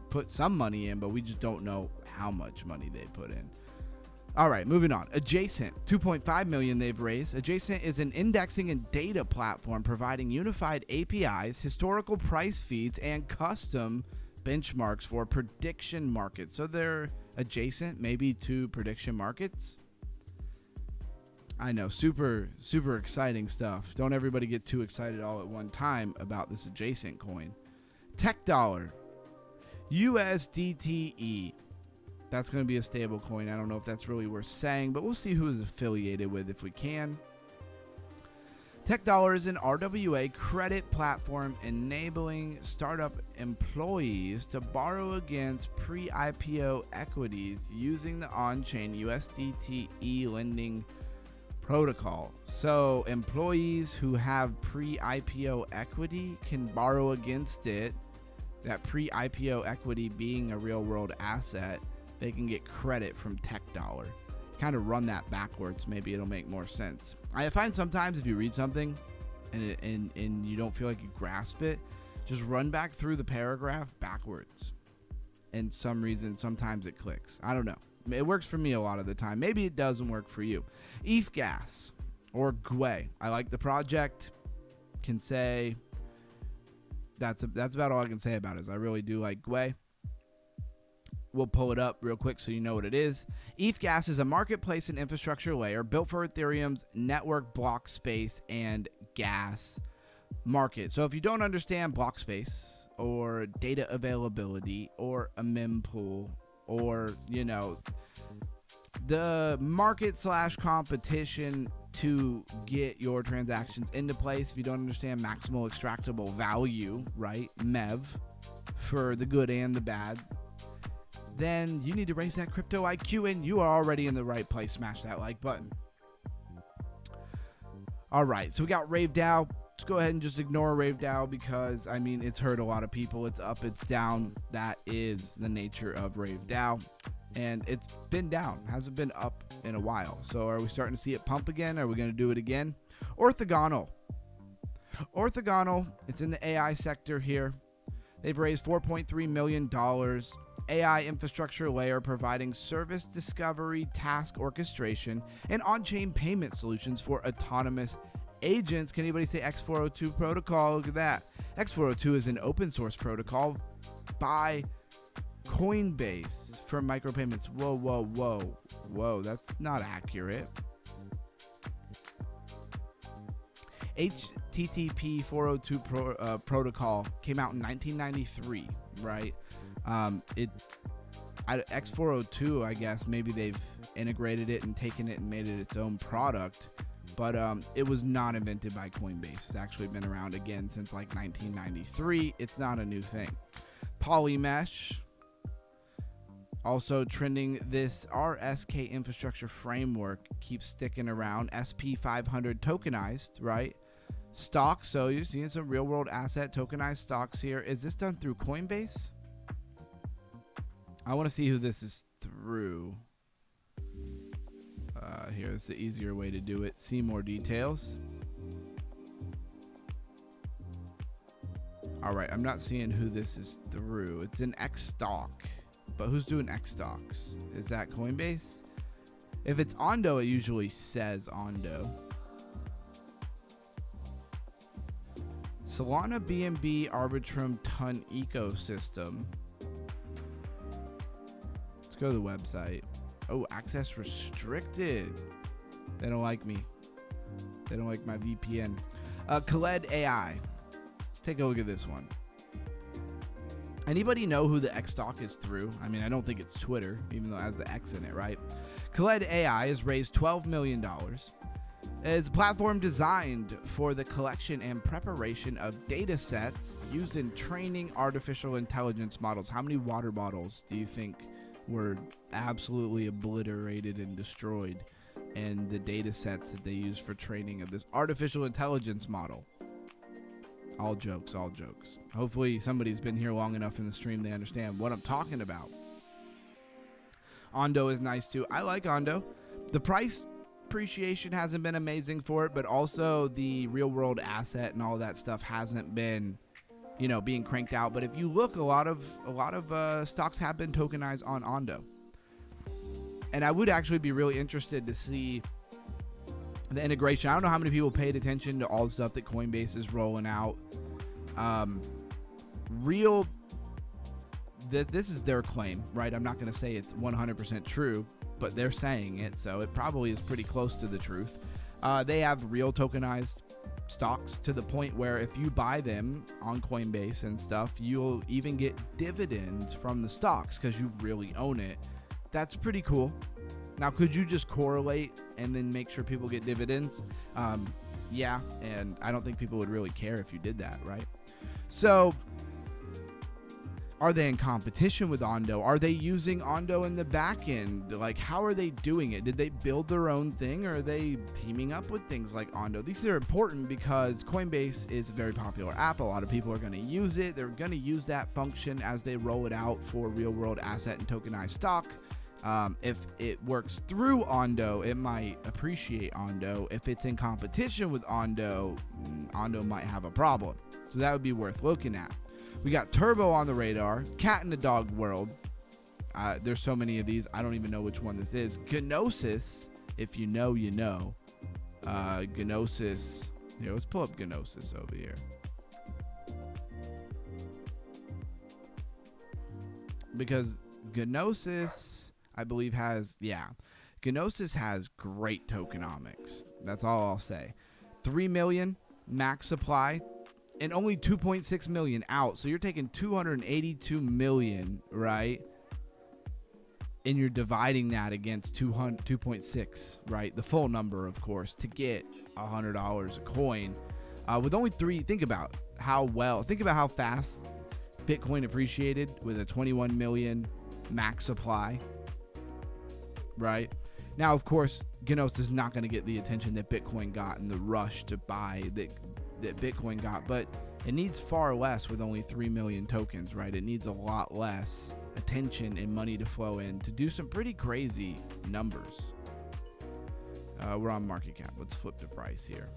put some money in, but we just don't know how much money they put in. All right, moving on. Adjacent, 2.5 million they've raised. Adjacent is an indexing and data platform providing unified APIs, historical price feeds, and custom benchmarks for prediction markets. So they're adjacent maybe to prediction markets. I know, super exciting stuff. Don't everybody get too excited all at one time about this adjacent coin. Tech Dollar, USDTE. That's going to be a stable coin. I don't know if that's really worth saying, but we'll see who is affiliated with if we can. Tech Dollar is an RWA credit platform enabling startup employees to borrow against pre-IPO equities using the on-chain USDT lending protocol. So employees who have pre-IPO equity can borrow against it. That pre-IPO equity being a real-world asset, they can get credit from Tech Dollar. Kind of run that backwards, maybe it'll make more sense. I find sometimes if you read something and you don't feel like you grasp it, just run back through the paragraph backwards. And some reason, sometimes it clicks. I don't know. It works for me a lot of the time. Maybe it doesn't work for you. ETH Gas or GWE. I like the project. Can say that's about all I can say about it. I really do like GWE. We'll pull it up real quick so you know what it is. ETH Gas is a marketplace and infrastructure layer built for Ethereum's network block space and gas market. So if you don't understand block space or data availability or a mempool or, you know, the market / competition to get your transactions into place, if you don't understand maximal extractable value, right? MEV for the good and the bad, then you need to raise that crypto IQ, and you are already in the right place. Smash that like button. All right, so we got RaveDAO. Let's go ahead and just ignore RaveDAO because, I mean, it's hurt a lot of people. It's up, it's down. That is the nature of RaveDAO. And it's been down, hasn't been up in a while. So are we starting to see it pump again? Are we going to do it again? Orthogonal, it's in the AI sector here. They've raised $4.3 million. AI infrastructure layer providing service discovery, task orchestration, and on-chain payment solutions for autonomous agents. Can anybody say X402 protocol? Look at that. X402 is an open source protocol by Coinbase for micropayments. Whoa. That's not accurate. HTTP 402 protocol came out in 1993, right? X402, I guess maybe they've integrated it and taken it and made it its own product, but it was not invented by Coinbase. It's actually been around again since like 1993. It's not a new thing. Polymesh, also trending. This RSK infrastructure framework keeps sticking around. SP500 tokenized, right? Stocks, so you're seeing some real world asset tokenized stocks here. Is this done through Coinbase? I want to see who this is through. Here's the easier way to do it. See more details. All right, I'm not seeing who this is through. It's an X stock, but who's doing X stocks? Is that Coinbase? If it's Ondo, it usually says Ondo. Solana BNB Arbitrum Ton ecosystem. Let's go to the website. Oh, access restricted. They don't like me. They don't like my VPN. Khaled AI. Take a look at this one. Anybody know who the X stock is through? I mean, I don't think it's Twitter, even though it has the X in it, right? Khaled AI has raised $12 million. It's a platform designed for the collection and preparation of data sets used in training artificial intelligence models. How many water bottles do you think were absolutely obliterated and destroyed in the data sets that they use for training of this artificial intelligence model? All jokes, all jokes. Hopefully somebody's been here long enough in the stream they understand what I'm talking about. Ondo is nice too. I like Ondo. The price appreciation hasn't been amazing for it, but also the real world asset and all that stuff hasn't been, you know, being cranked out. But if you look, a lot of stocks have been tokenized on Ondo, and I would actually be really interested to see the integration. I don't know how many people paid attention to all the stuff that Coinbase is rolling out. This is their claim, right? I'm not going to say it's 100% true, but they're saying it, so it probably is pretty close to the truth. They have real tokenized stocks to the point where if you buy them on Coinbase and stuff, you'll even get dividends from the stocks because you really own it. That's pretty cool. Now, could you just correlate and then make sure people get dividends? Yeah, and I don't think people would really care if you did that, right? So, are they in competition with Ondo? Are they using Ondo in the back end? Like, how are they doing it? Did they build their own thing, or are they teaming up with things like Ondo? These are important because Coinbase is a very popular app. A lot of people are going to use it. They're going to use that function as they roll it out for real-world asset and tokenized stock. If it works through Ondo, it might appreciate Ondo. If it's in competition with Ondo, Ondo might have a problem. So that would be worth looking at. We got Turbo on the radar, cat in the dog world. There's so many of these, I don't even know which one this is. Gnosis, if you know, you know. Gnosis, here, let's pull up Gnosis over here. Because Gnosis, I believe Gnosis has great tokenomics. That's all I'll say. 3 million max supply. And only 2.6 million out. So you're taking 282 million, right? And you're dividing that against 2.6, right? The full number, of course, to get $100 a coin. With only 3, think about how fast Bitcoin appreciated with a 21 million max supply, right? Now, of course, Gnosis is not going to get the attention that Bitcoin got and the rush to buy that Bitcoin got, but it needs far less with only 3 million tokens, right? It needs a lot less attention and money to flow in to do some pretty crazy numbers. We're on market cap. Let's flip the price here.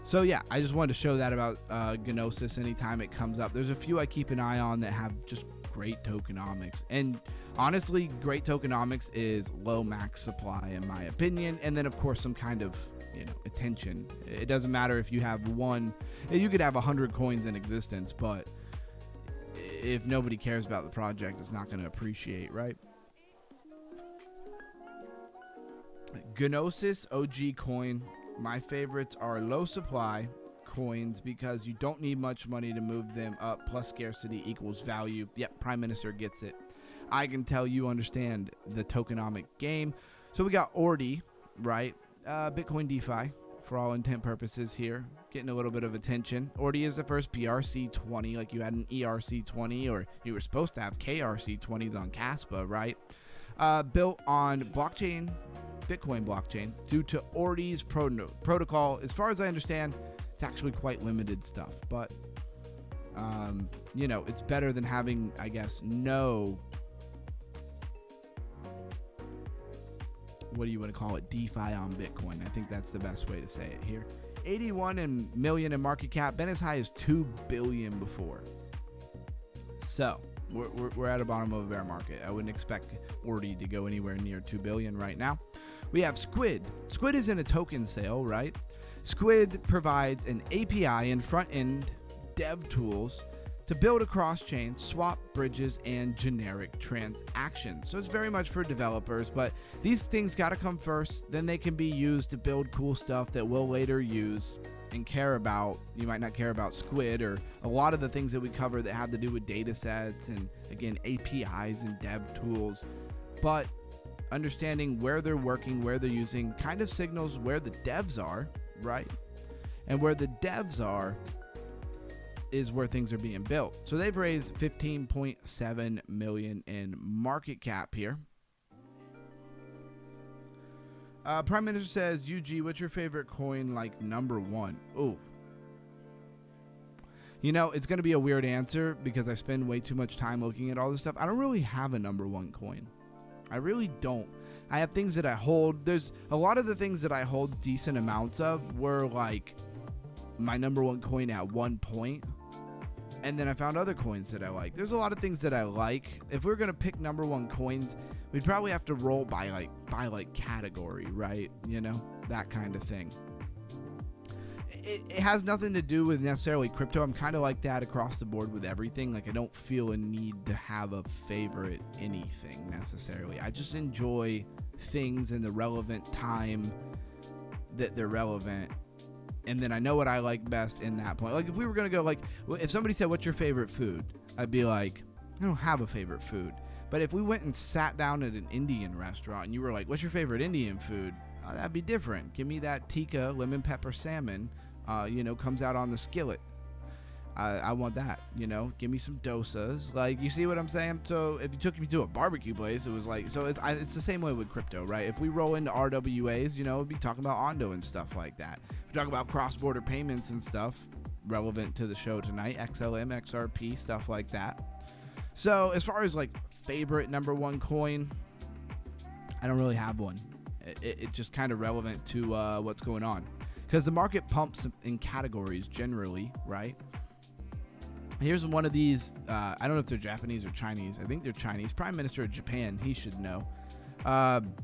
So yeah, I just wanted to show that about Gnosis anytime it comes up. There's a few I keep an eye on that have just great tokenomics, and honestly, great tokenomics is low max supply in my opinion, and then of course some kind of attention. It doesn't matter if you have one, you could have 100 coins in existence, but if nobody cares about the project, it's not going to appreciate, right? Gnosis OG coin. My favorites are low supply coins because you don't need much money to move them up, plus scarcity equals value. Yep, Prime Minister gets it. I can tell you understand the tokenomic game. So we got Ordi, right? Bitcoin DeFi for all intent purposes here, getting a little bit of attention. Ordi is the first PRC20, like you had an ERC20, or you were supposed to have KRC20s on Caspa, right? Built on blockchain, Bitcoin blockchain, due to Ordi's protocol. As far as I understand, it's actually quite limited stuff, but it's better than having, I guess, no, what do you want to call it, DeFi on Bitcoin. I think that's the best way to say it here. 81 million in market cap, been as high as 2 billion before. So we're at a bottom of a bear market. I wouldn't expect Ordi to go anywhere near 2 billion right now. We have Squid. Squid is in a token sale, right? Squid provides an API and front-end dev tools to build across chains, swap bridges, and generic transactions. So it's very much for developers, but these things got to come first. Then they can be used to build cool stuff that we'll later use and care about. You might not care about Squid or a lot of the things that we cover that have to do with data sets and, again, APIs and dev tools. But understanding where they're working, where they're using, kind of signals where the devs are, right? And where the devs are is where things are being built. So they've raised 15.7 million in market cap here. Prime Minister says, UG, what's your favorite coin, like number one? Ooh. It's going to be a weird answer because I spend way too much time looking at all this stuff. I don't really have a number one coin. I really don't. I have things that I hold. There's a lot of the things that I hold decent amounts of were like my number one coin at one point. And then I found other coins that I like. There's a lot of things that I like. If we're going to pick number one coins, we'd probably have to roll by category, right? That kind of thing. It has nothing to do with necessarily crypto. I'm kind of like that across the board with everything. Like, I don't feel a need to have a favorite anything necessarily. I just enjoy things in the relevant time that they're relevant. And then I know what I like best in that point. Like, if we were going to go, like, if somebody said, what's your favorite food? I'd be like, I don't have a favorite food. But if we went and sat down at an Indian restaurant and you were like, what's your favorite Indian food? that'd be different. Give me that tikka lemon pepper salmon, comes out on the skillet. I want that, give me some dosas. Like, you see what I'm saying? So if you took me to a barbecue place, it was like, so it's the same way with crypto, right? If we roll into RWAs, we'd be talking about Ondo and stuff like that. If we talk about cross-border payments and stuff relevant to the show tonight, XLM, XRP, stuff like that. So as far as like favorite number one coin, I don't really have one. It's just kind of relevant to what's going on, because the market pumps in categories generally, right? Here's one of these. I don't know if they're Japanese or Chinese. I think they're Chinese. Prime Minister of Japan. He should know. Binance.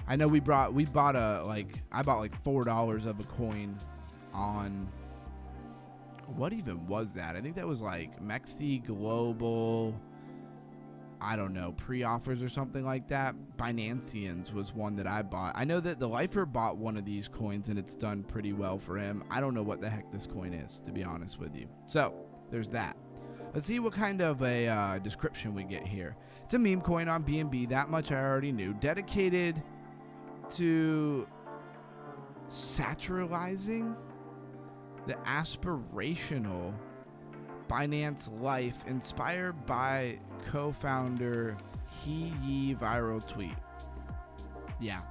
I know I bought like $4 of a coin on. What even was that? I think that was like Mexi Global. I don't know, pre-offers or something like that. Binanceans was one that I bought. I know that the Lifer bought one of these coins and it's done pretty well for him. I don't know what the heck this coin is, to be honest with you. So there's that. Let's see what kind of a description we get here. It's a meme coin on BNB. That much I already knew. Dedicated to satirizing the aspirational Binance life, inspired by co-founder He viral tweet. Yeah,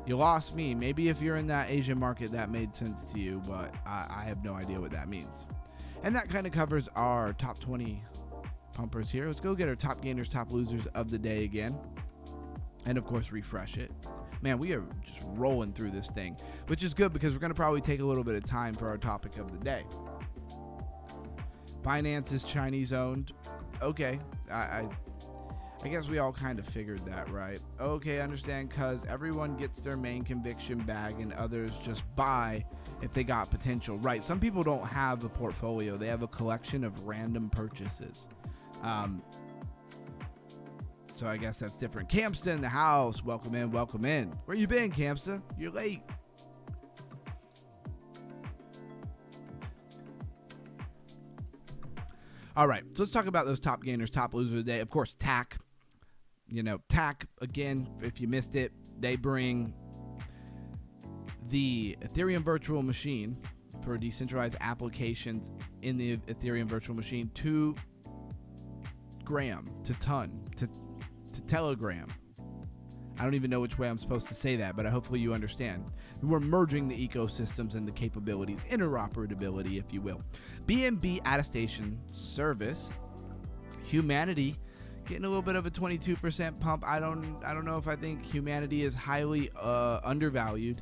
you lost me. Maybe if you're in that Asian market that made sense to you, but I have no idea what that means. And that kind of covers our top 20 pumpers here. Let's go get our top gainers, top losers of the day again, and of course refresh it. Man, we are just rolling through this thing, which is good because we're going to probably take a little bit of time for our topic of the day. Binance is Chinese owned. Okay, I guess we all kind of figured that, right? Okay, understand, because everyone gets their main conviction bag and others just buy if they got potential. Right, some people don't have a portfolio. They have a collection of random purchases. So I guess that's different. Campsta in the house. Welcome in, welcome in. Where you been, Campsta? You're late. All right, so let's talk about those top gainers, top losers of the day. Of course, TAC. TAC, again, if you missed it, they bring the Ethereum virtual machine for decentralized applications in the Ethereum virtual machine to gram, to ton, to Telegram. I don't even know which way I'm supposed to say that, but hopefully you understand. We're merging the ecosystems and the capabilities, interoperability, if you will. BNB attestation service, Humanity, getting a little bit of a 22% pump. I don't know if I think Humanity is highly undervalued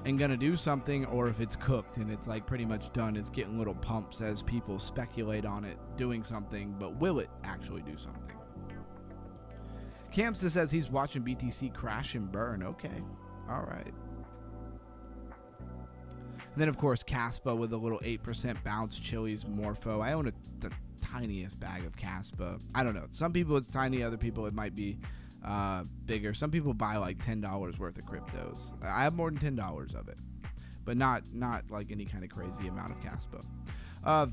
and gonna do something, or if it's cooked and it's like pretty much done. It's getting little pumps as people speculate on it doing something, but will it actually do something? Campsta says he's watching BTC crash and burn. Okay. All right. And then, of course, Caspa with a little 8% bounce. Chili's Morpho. I own the tiniest bag of Caspa. I don't know. Some people it's tiny. Other people it might be bigger. Some people buy like $10 worth of cryptos. I have more than $10 of it, but not like any kind of crazy amount of Caspa.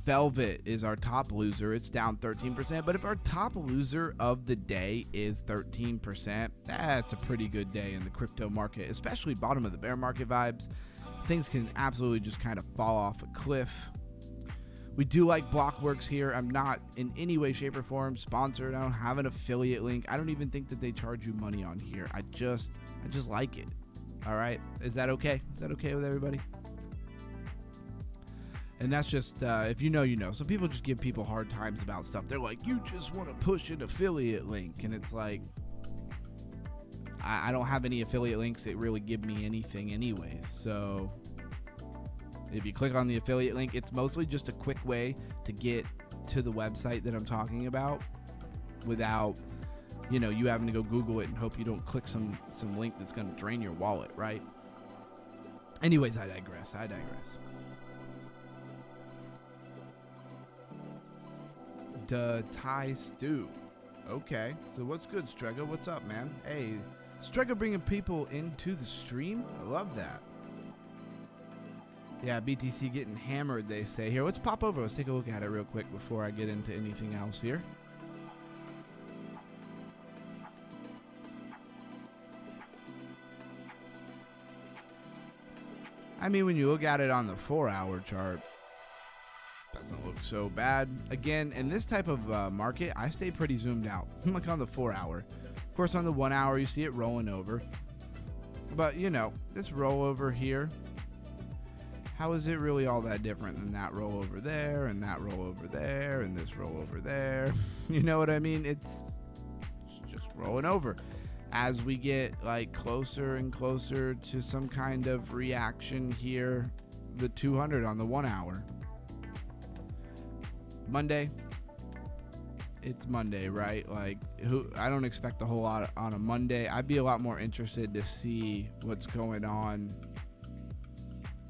Velvet is our top loser. It's down 13%. But if our top loser of the day is 13%, that's a pretty good day in the crypto market, especially bottom of the bear market vibes. Things can absolutely just kind of fall off a cliff. We do like Blockworks here. I'm not in any way, shape, or form sponsored. I don't have an affiliate link. I don't even think that they charge you money on here. I just like it. All right. Is that okay? Is that okay with everybody? And that's just, if you know, you know. Some people just give people hard times about stuff. They're like, you just want to push an affiliate link. And it's like, I don't have any affiliate links that really give me anything anyways. So if you click on the affiliate link, it's mostly just a quick way to get to the website that I'm talking about without, you having to go Google it and hope you don't click some link that's going to drain your wallet, right? Anyways, I digress. The Thai stew. Okay, so what's good, Strega? What's up, man? Hey, Strega bringing people into the stream? I love that. Yeah, BTC getting hammered, they say. Here, let's pop over. Let's take a look at it real quick before I get into anything else here. I mean, when you look at it on the 4-hour chart, doesn't look so bad. Again, in this type of market, I stay pretty zoomed out. Like on the 4-hour. Of course, on the 1 hour, you see it rolling over. But, you know, this rollover here, how is it really all that different than that roll over there and that roll over there and this roll over there? You know what I mean? It's just rolling over. As we get like closer and closer to some kind of reaction here, the 200 on the 1 hour. Monday. It's Monday, right? Like, I don't expect a whole lot on a Monday. I'd be a lot more interested to see what's going on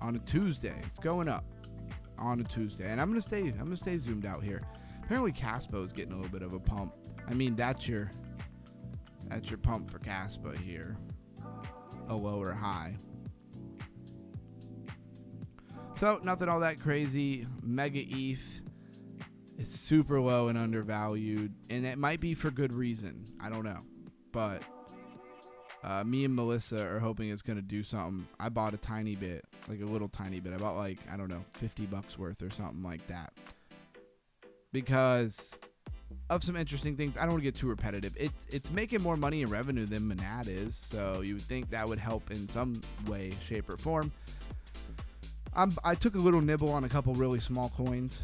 a Tuesday. It's going up on a Tuesday, and I'm gonna stay zoomed out here. Apparently, Caspo is getting a little bit of a pump. I mean, that's your pump for Caspa here, a lower high. So nothing all that crazy. Mega ETH is super low and undervalued, and it might be for good reason. I don't know, but me and Melissa are hoping it's going to do something. I bought a tiny bit, like a little tiny bit. I bought like, I don't know, $50 worth or something like that, because of some interesting things. I don't want to get too repetitive. It's making more money and revenue than Monad is, so you would think that would help in some way, shape, or form. I took a little nibble on a couple really small coins.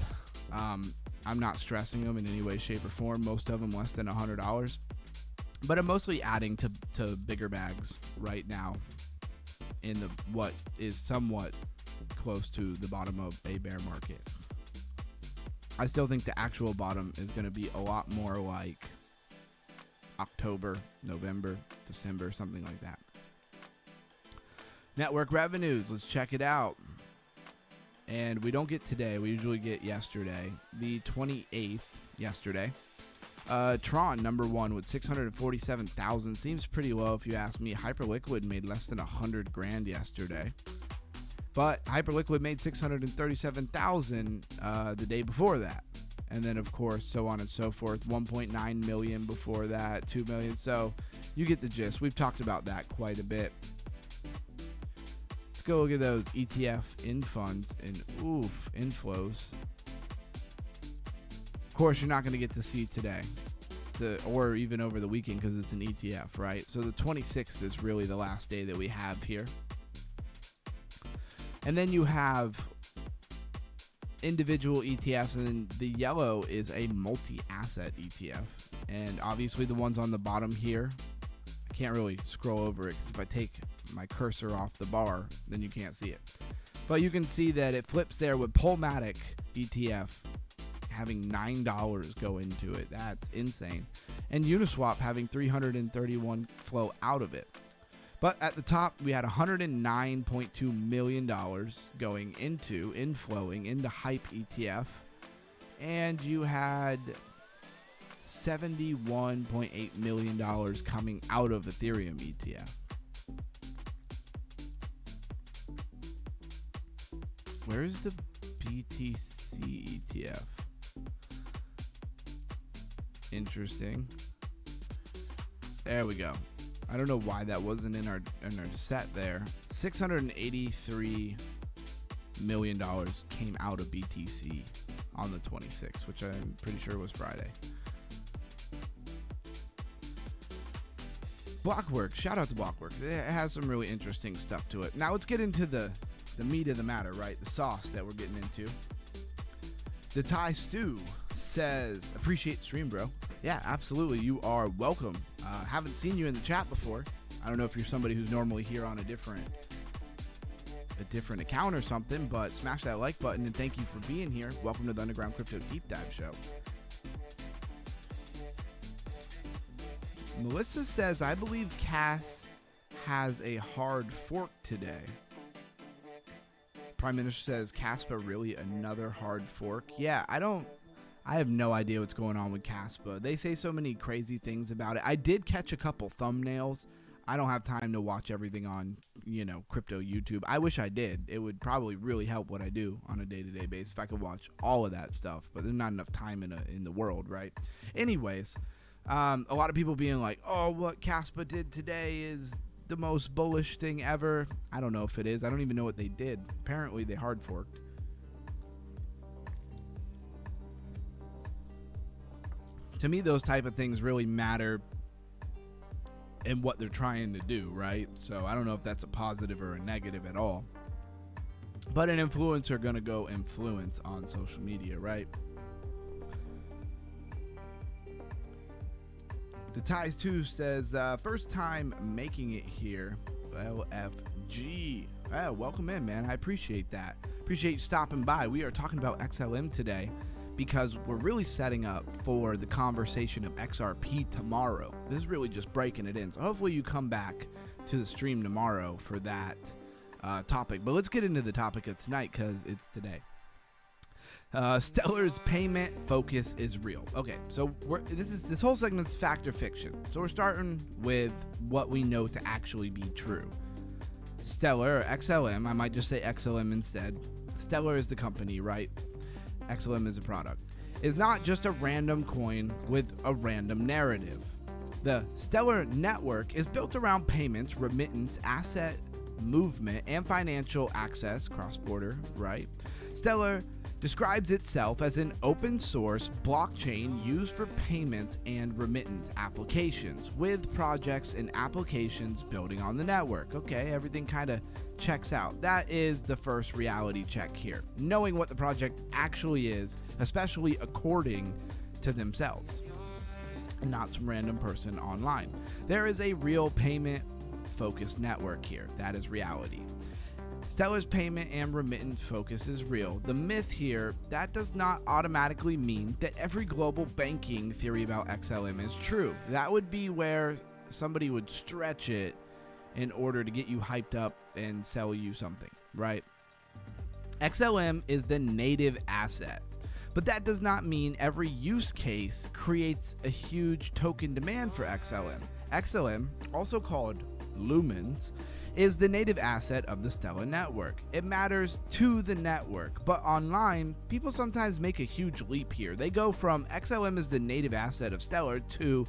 I'm not stressing them in any way, shape, or form. Most of them less than $100. But I'm mostly adding to bigger bags right now in the what is somewhat close to the bottom of a bear market. I still think the actual bottom is going to be a lot more like October, November, December, something like that. Network revenues, let's check it out. And we don't get today. We usually get yesterday, the 28th, yesterday. Tron, number one, with 647,000. Seems pretty low if you ask me. Hyperliquid made less than 100 grand yesterday. But Hyperliquid made 637,000 the day before that. And then, of course, so on and so forth. 1.9 million before that, 2 million. So you get the gist. We've talked about that quite a bit. Let's go look at those ETF in funds and inflows. Of course, you're not going to get to see today or even over the weekend because it's an ETF, right? So the 26th is really the last day that we have here. And then you have individual ETFs, and then the yellow is a multi-asset ETF. And obviously the ones on the bottom here, I can't really scroll over it because if I take my cursor off the bar, then you can't see it. But you can see that it flips there with Polmatic ETF having $9 go into it. That's insane. And Uniswap having 331 flow out of it. But at the top, we had $109.2 million going into, inflowing into Hype ETF. And you had $71.8 million coming out of Ethereum ETF. Where's the BTC ETF? Interesting. There we go. I don't know why that wasn't in our set there. $683 million came out of BTC on the 26th, which I'm pretty sure was Friday. Blockworks. Shout out to Blockworks. It has some really interesting stuff to it. Now let's get into the meat of the matter, right? The sauce that we're getting into. The Thai Stew says, appreciate stream, bro. Yeah, absolutely. You are welcome. Haven't seen you in the chat before. I don't know if you're somebody who's normally here on a different account or something, but smash that like button and thank you for being here. Welcome to the Underground Crypto Deep Dive Show. Melissa says, I believe Cass has a hard fork today. Prime Minister says, Caspa really another hard fork? Yeah, I have no idea what's going on with Caspa. They say so many crazy things about it. I did catch a couple thumbnails. I don't have time to watch everything on, crypto YouTube. I wish I did. It would probably really help what I do on a day-to-day basis if I could watch all of that stuff. But there's not enough time in the world, right? Anyways, a lot of people being like, oh, what Caspa did today is the most bullish thing ever? I don't know if it is. I don't even know what they did. Apparently they hard forked. To me, those type of things really matter in what they're trying to do, right? So I don't know if that's a positive or a negative at all. But an influencer gonna go influence on social media, right? The Ties 2 says, first time making it here. LFG. Welcome in, man. I appreciate that. Appreciate you stopping by. We are talking about XLM today because we're really setting up for the conversation of XRP tomorrow. This is really just breaking it in. So hopefully you come back to the stream tomorrow for that topic. But let's get into the topic of tonight because it's today. Stellar's payment focus is real. Okay, so this whole segment's fact or fiction. So we're starting with what we know to actually be true. Stellar, or XLM, I might just say XLM instead. Stellar is the company, right? XLM is a product. Is not just a random coin with a random narrative. The Stellar network is built around payments, remittance, asset movement, and financial access, cross-border, right? Stellar describes itself as an open source blockchain used for payments and remittance applications, with projects and applications building on the network. Okay, everything kind of checks out. That is the first reality check here. Knowing what the project actually is, especially according to themselves, and not some random person online. There is a real payment focused network here. That is reality. Stellar's payment and remittance focus is real. The myth here, that does not automatically mean that every global banking theory about XLM is true. That would be where somebody would stretch it in order to get you hyped up and sell you something, right? XLM is the native asset, but that does not mean every use case creates a huge token demand for XLM. XLM, also called lumens, is the native asset of the Stellar network. It matters to the network, but online, people sometimes make a huge leap here. They go from XLM is the native asset of Stellar to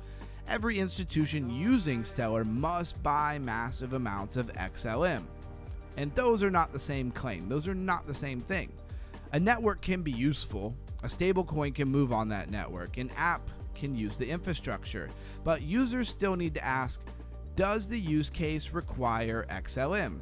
every institution using Stellar must buy massive amounts of XLM. And those are not the same claim. Those are not the same thing. A network can be useful. A stablecoin can move on that network. An app can use the infrastructure. But users still need to ask, does the use case require XLM?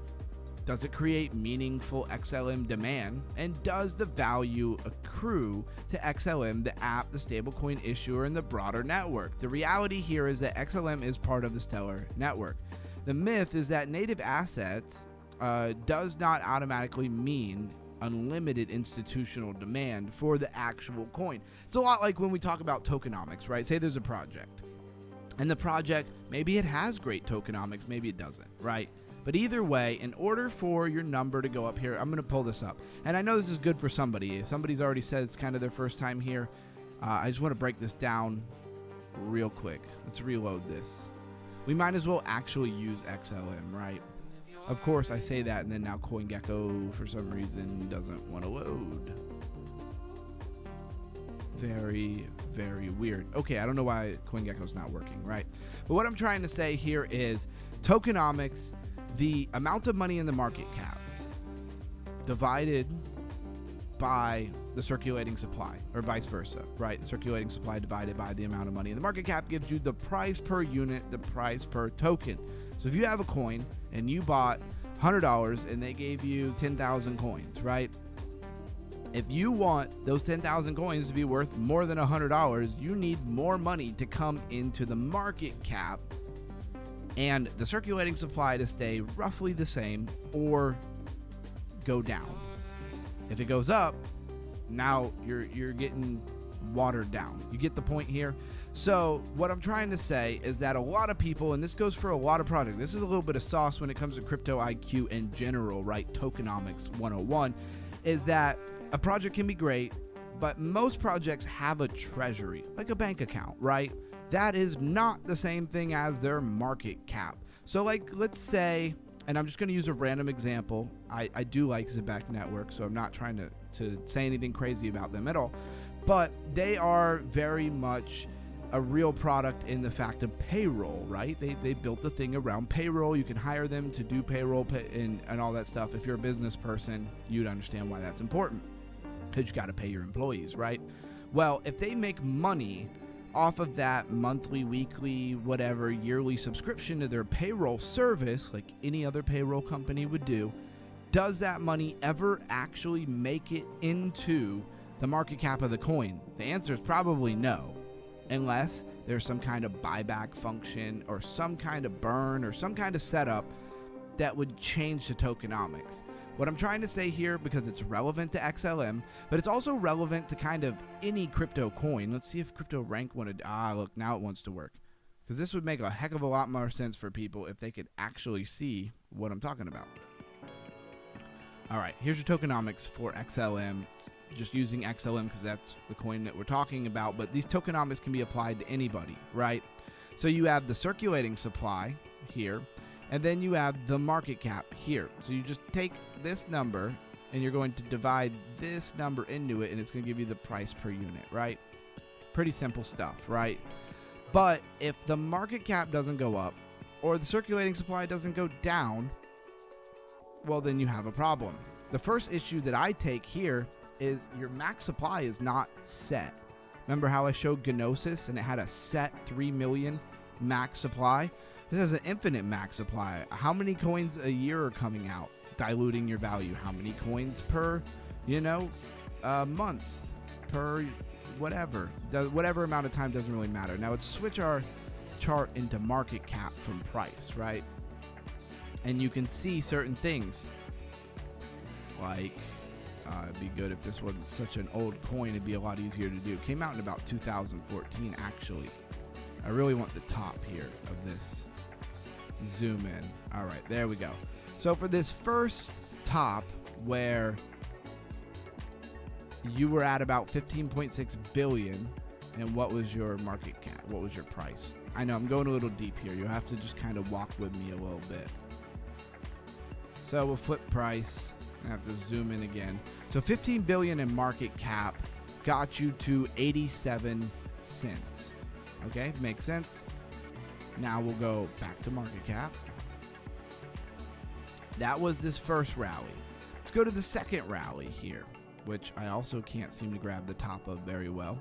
Does it create meaningful XLM demand? And does the value accrue to XLM, the app, the stablecoin issuer, and the broader network? The reality here is that XLM is part of the Stellar network. The myth is that native assets does not automatically mean unlimited institutional demand for the actual coin. It's a lot like when we talk about tokenomics, right? Say there's a project. And the project, maybe it has great tokenomics, maybe it doesn't, right? But either way, in order for your number to go up here, I'm going to pull this up. And I know this is good for somebody. Somebody's already said it's kind of their first time here. I just want to break this down real quick. Let's reload this. We might as well actually use XLM, right? Of course, I say that, and then now CoinGecko, for some reason, doesn't want to load. Very, very weird. Okay, I don't know why CoinGecko's not working, right? But what I'm trying to say here is tokenomics, the amount of money in the market cap divided by the circulating supply, or vice versa, right? The circulating supply divided by the amount of money in the market cap gives you the price per unit, the price per token. So if you have a coin and you bought $100 and they gave you 10,000 coins, right? If you want those 10,000 coins to be worth more than $100, you need more money to come into the market cap and the circulating supply to stay roughly the same or go down. If it goes up, now you're getting watered down. You get the point here? So what I'm trying to say is that a lot of people, and this goes for a lot of projects, this is a little bit of sauce when it comes to crypto IQ in general, right? Tokenomics 101, is that a project can be great, but most projects have a treasury, like a bank account, right? That is not the same thing as their market cap. So like, let's say, and I'm just going to use a random example. I do like Zebek Network, so I'm not trying to say anything crazy about them at all, but they are very much a real product in the fact of payroll, right? They built the thing around payroll. You can hire them to do payroll and all that stuff. If you're a business person, you'd understand why that's important, because you got to pay your employees, right? Well, if they make money off of that monthly, weekly, whatever, yearly subscription to their payroll service, like any other payroll company would do, does that money ever actually make it into the market cap of the coin? The answer is probably no, unless there's some kind of buyback function or some kind of burn or some kind of setup that would change the tokenomics. What I'm trying to say here, because it's relevant to XLM, but it's also relevant to kind of any crypto coin. Let's see if crypto rank wanted, look, now it wants to work. Because this would make a heck of a lot more sense for people if they could actually see what I'm talking about. All right, here's your tokenomics for XLM. Just using XLM because that's the coin that we're talking about, but these tokenomics can be applied to anybody, right? So you have the circulating supply here, and then you have the market cap here. So you just take this number and you're going to divide this number into it, and it's going to give you the price per unit, right? Pretty simple stuff, right? But if the market cap doesn't go up or the circulating supply doesn't go down, well, then you have a problem. The first issue that I take here is your max supply is not set. Remember how I showed Gnosis and it had a set 3 million max supply? This has an infinite max supply. How many coins a year are coming out, diluting your value? How many coins per, month, per whatever? Whatever amount of time doesn't really matter. Now let's switch our chart into market cap from price, right? And you can see certain things like it'd be good if this wasn't such an old coin. It'd be a lot easier to do. It came out in about 2014 actually. I really want the top here of this. Zoom in. All right, there we go. So for this first top where you were at about 15.6 billion, and what was your market cap? What was your price? I know I'm going a little deep here. You'll have to just kind of walk with me a little bit. So we'll flip price. I have to zoom in again. So 15 billion in market cap got you to 87 cents. Okay, makes sense. Now we'll go back to market cap. That was this first rally. Let's go to the second rally here, which I also can't seem to grab the top of very well.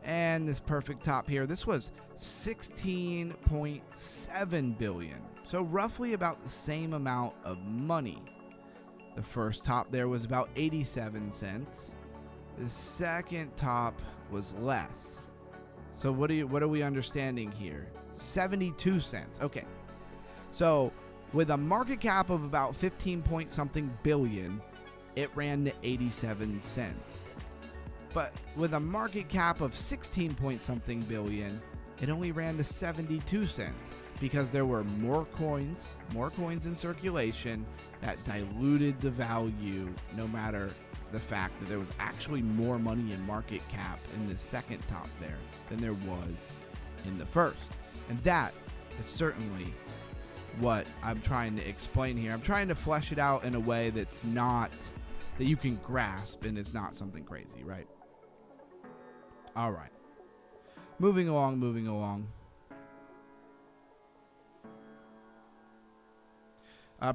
And this perfect top here, this was 16.7 billion. So roughly about the same amount of money. The first top there was about 87 cents. The second top was less. So what are we understanding here? 72 cents. Okay. So with a market cap of about 15 point something billion, it ran to 87 cents. But with a market cap of 16 point something billion, it only ran to 72 cents because there were more coins in circulation that diluted the value, no matter the fact that there was actually more money in market cap in the second top there than there was in the first. And that is certainly what I'm trying to explain here. I'm trying to flesh it out in a way that's not, that you can grasp and it's not something crazy, right? All right. Moving along.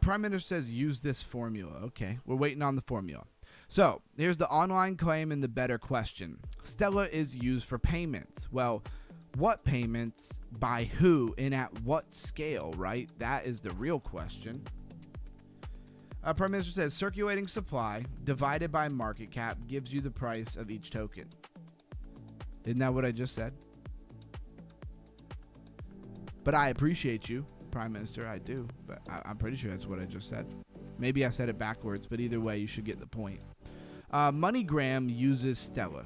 Prime Minister says use this formula. Okay, we're waiting on the formula. So here's the online claim and the better question. Stellar is used for payments. Well, what payments, by who, and at what scale, right? That is the real question. Prime Minister says circulating supply divided by market cap gives you the price of each token. Isn't that what I just said? But I appreciate you, Prime Minister. I do, but I'm pretty sure that's what I just said. Maybe I said it backwards, but either way, you should get the point. MoneyGram uses Stellar.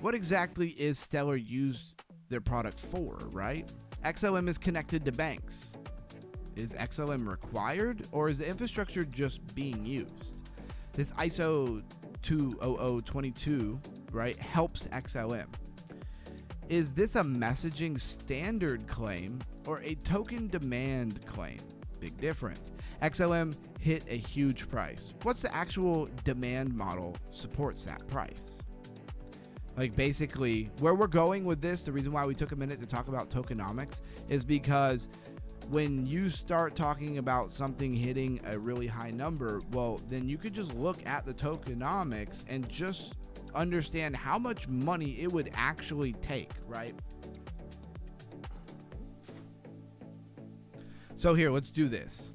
What exactly is Stellar used their product for, right? XLM is connected to banks. Is XLM required, or is the infrastructure just being used? This ISO 20022, right, helps XLM. Is this a messaging standard claim or a token demand claim? Big difference. XLM hit a huge price. What's the actual demand model supports that price? Like basically where we're going with this, the reason why we took a minute to talk about tokenomics is because when you start talking about something hitting a really high number, well, then you could just look at the tokenomics and just understand how much money it would actually take, right? So here, let's do this.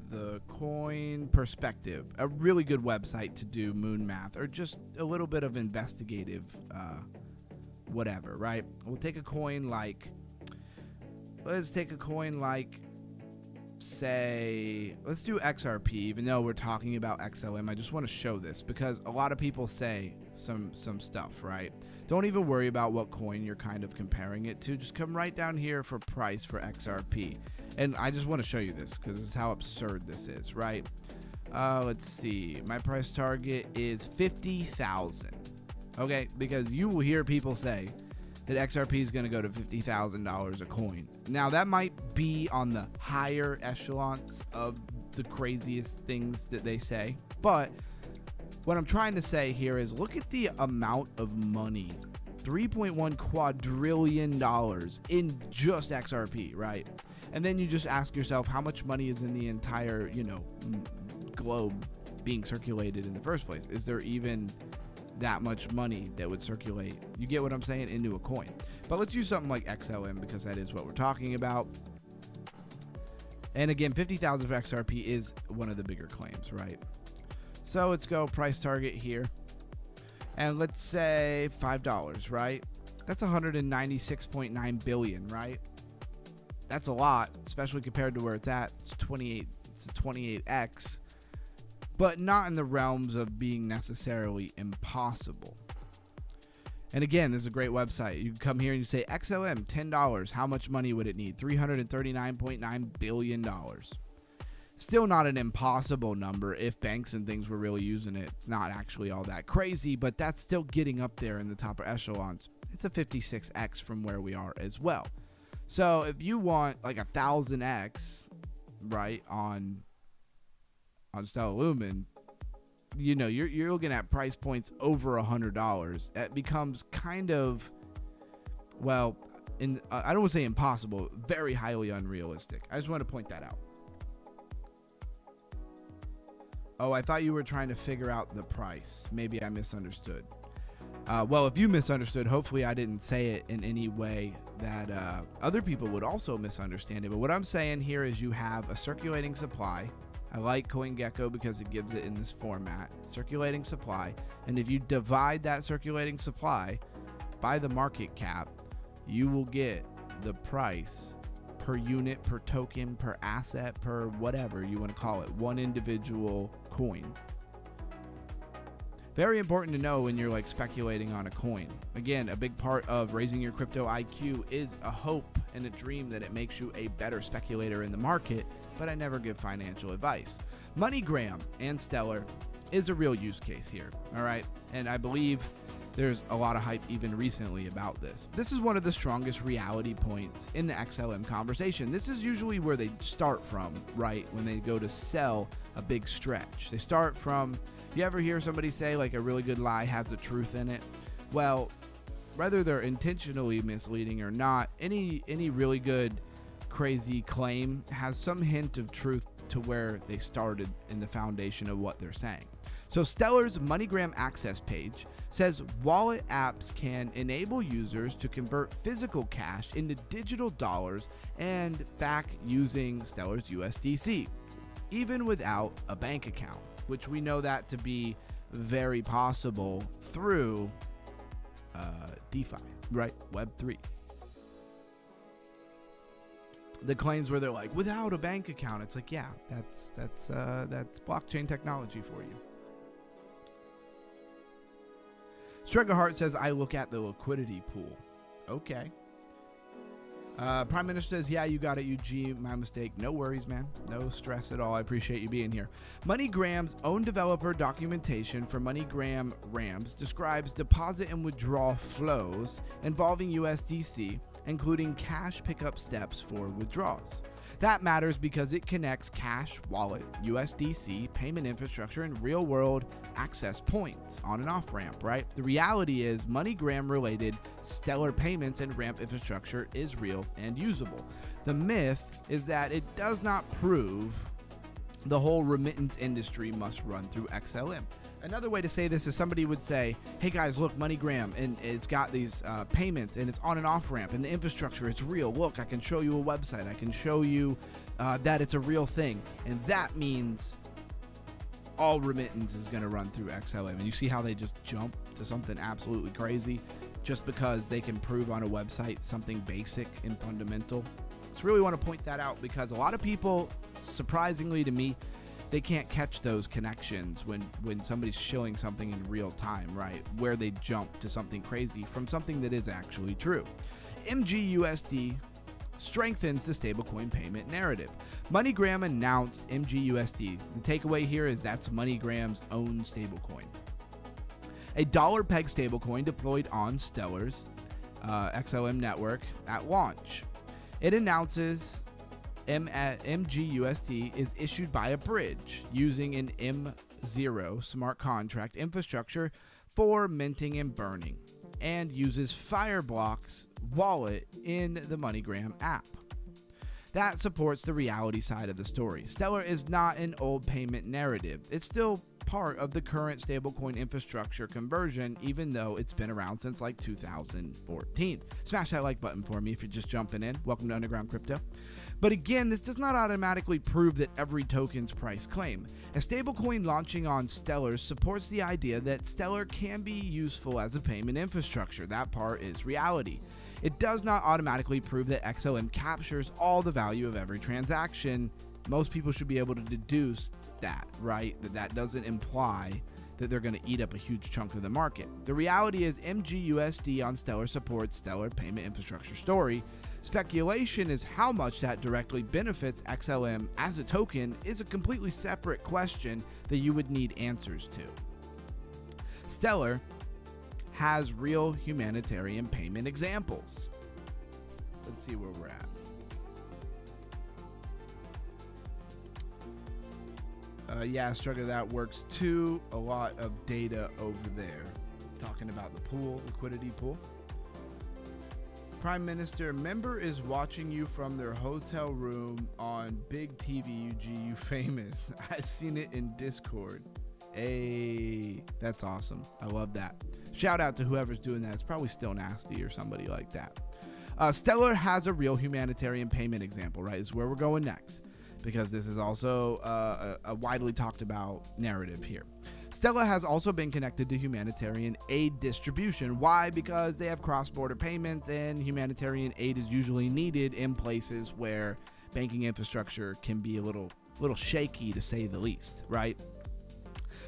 The Coin Perspective, a really good website to do moon math or just a little bit of investigative whatever, right? We'll take a coin like, say, let's do XRP, even though we're talking about XLM. I just want to show this because a lot of people say some stuff, right? Don't even worry about what coin you're kind of comparing it to. Just come right down here for price for XRP. And I just want to show you this because this is how absurd this is, right? Let's see. My price target is 50,000. Okay, because you will hear people say that XRP is going to go to $50,000 a coin. Now, that might be on the higher echelons of the craziest things that they say. But what I'm trying to say here is look at the amount of money. $3.1 quadrillion in just XRP, right? And then you just ask yourself how much money is in the entire, globe being circulated in the first place. Is there even that much money that would circulate, you get what I'm saying, into a coin? But let's use something like XLM because that is what we're talking about. And again, 50,000 for XRP is one of the bigger claims, right? So let's go price target here. And let's say $5, right? That's 196.9 billion, right? That's a lot, especially compared to where it's at. It's 28. It's a 28x, but not in the realms of being necessarily impossible. And again, this is a great website. You can come here and you say XLM, $10. How much money would it need? $339.9 billion. Still not an impossible number if banks and things were really using it. It's not actually all that crazy, but that's still getting up there in the top echelons. It's a 56x from where we are as well. So if you want like 1,000x, right, on Stellar Lumen, you're looking at price points over $100. It becomes kind of, well, I don't want to say impossible, very highly unrealistic. I just want to point that out. Oh, I thought you were trying to figure out the price. Maybe I misunderstood. Well, if you misunderstood, hopefully I didn't say it in any way that other people would also misunderstand it. But what I'm saying here is you have a circulating supply. I like CoinGecko because it gives it in this format, circulating supply. And if you divide that circulating supply by the market cap, you will get the price per unit, per token, per asset, per whatever you want to call it, one individual coin. Very important to know when you're like speculating on a coin. Again, a big part of raising your crypto IQ is a hope and a dream that it makes you a better speculator in the market, but I never give financial advice. MoneyGram and Stellar is a real use case here, all right? And I believe there's a lot of hype even recently about this. This is one of the strongest reality points in the XLM conversation. This is usually where they start from, right? When they go to sell a big stretch. They start from, you ever hear somebody say like a really good lie has the truth in it? Well, whether they're intentionally misleading or not, any really good crazy claim has some hint of truth to where they started in the foundation of what they're saying. So Stellar's MoneyGram access page says wallet apps can enable users to convert physical cash into digital dollars and back using Stellar's USDC, even without a bank account, which we know that to be very possible through DeFi, right? Web3. The claims where they're like, without a bank account, it's like, yeah, that's blockchain technology for you. Struggle Heart says, I look at the liquidity pool. Okay. Prime Minister says, yeah, you got it, UG. My mistake. No worries, man. No stress at all. I appreciate you being here. MoneyGram's own developer documentation for MoneyGram Rams describes deposit and withdrawal flows involving USDC, including cash pickup steps for withdrawals. That matters because it connects cash, wallet, USDC, payment infrastructure, and real-world access points on and off ramp, right? The reality is MoneyGram related Stellar payments and ramp infrastructure is real and usable. The myth is that it does not prove the whole remittance industry must run through XLM. Another way to say this is somebody would say, hey guys, look, MoneyGram, and it's got these payments and it's on and off ramp and the infrastructure, it's real. Look, I can show you a website. I can show you that it's a real thing. And that means all remittance is going to run through XLM. And you see how they just jump to something absolutely crazy just because they can prove on a website something basic and fundamental. Just really want to point that out because a lot of people, surprisingly to me, they can't catch those connections when somebody's showing something in real time, right? Where they jump to something crazy from something that is actually true. MGUSD strengthens the stablecoin payment narrative. MoneyGram announced MGUSD. The takeaway here is that's MoneyGram's own stablecoin. A dollar peg stablecoin deployed on Stellar's XLM network at launch. It announces MGUSD is issued by a bridge using an M0 smart contract infrastructure for minting and burning, and uses Fireblock's wallet in the MoneyGram app. That supports the reality side of the story. Stellar is not an old payment narrative. It's still part of the current stablecoin infrastructure conversion, even though it's been around since like 2014. Smash that like button for me if you're just jumping in. Welcome to Underground Crypto. But again, this does not automatically prove that every token's price claim. A stablecoin launching on Stellar supports the idea that Stellar can be useful as a payment infrastructure. That part is reality. It does not automatically prove that XLM captures all the value of every transaction. Most people should be able to deduce that, right? That doesn't imply that they're going to eat up a huge chunk of the market. The reality is MGUSD on Stellar supports Stellar payment infrastructure story. Speculation is how much that directly benefits XLM as a token is a completely separate question that you would need answers to. Stellar has real humanitarian payment examples. Let's see where we're at. Yeah, Struggle, that works too. A lot of data over there. Talking about the pool, liquidity pool. Prime Minister, member is watching you from their hotel room on big TV, UG, you famous. I seen it in Discord. Hey, that's awesome. I love that. Shout out to whoever's doing that. It's probably Still Nasty or somebody like that. Stellar has a real humanitarian payment example, right? Is where we're going next, because this is also a widely talked about narrative here. Stellar has also been connected to humanitarian aid distribution. Why? Because they have cross-border payments, and humanitarian aid is usually needed in places where banking infrastructure can be a little shaky, to say the least, right?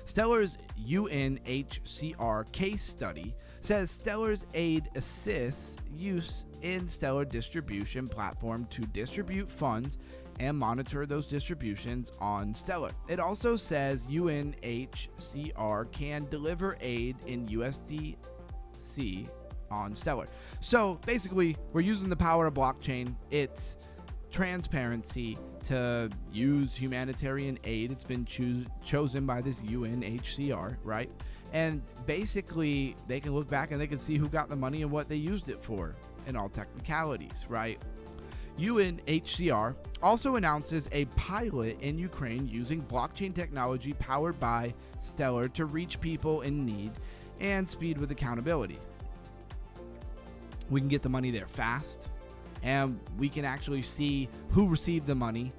Stellar's UNHCR case study says Stellar's aid assists use in Stellar distribution platform to distribute funds and monitor those distributions on Stellar. It also says UNHCR can deliver aid in USDC on Stellar. So basically, we're using the power of blockchain. It's transparency to use humanitarian aid. It's been chosen by this UNHCR, right? And basically, they can look back and they can see who got the money and what they used it for in all technicalities, right? UNHCR also announces a pilot in Ukraine using blockchain technology powered by Stellar to reach people in need and speed with accountability. We can get the money there fast, and we can actually see who received the money.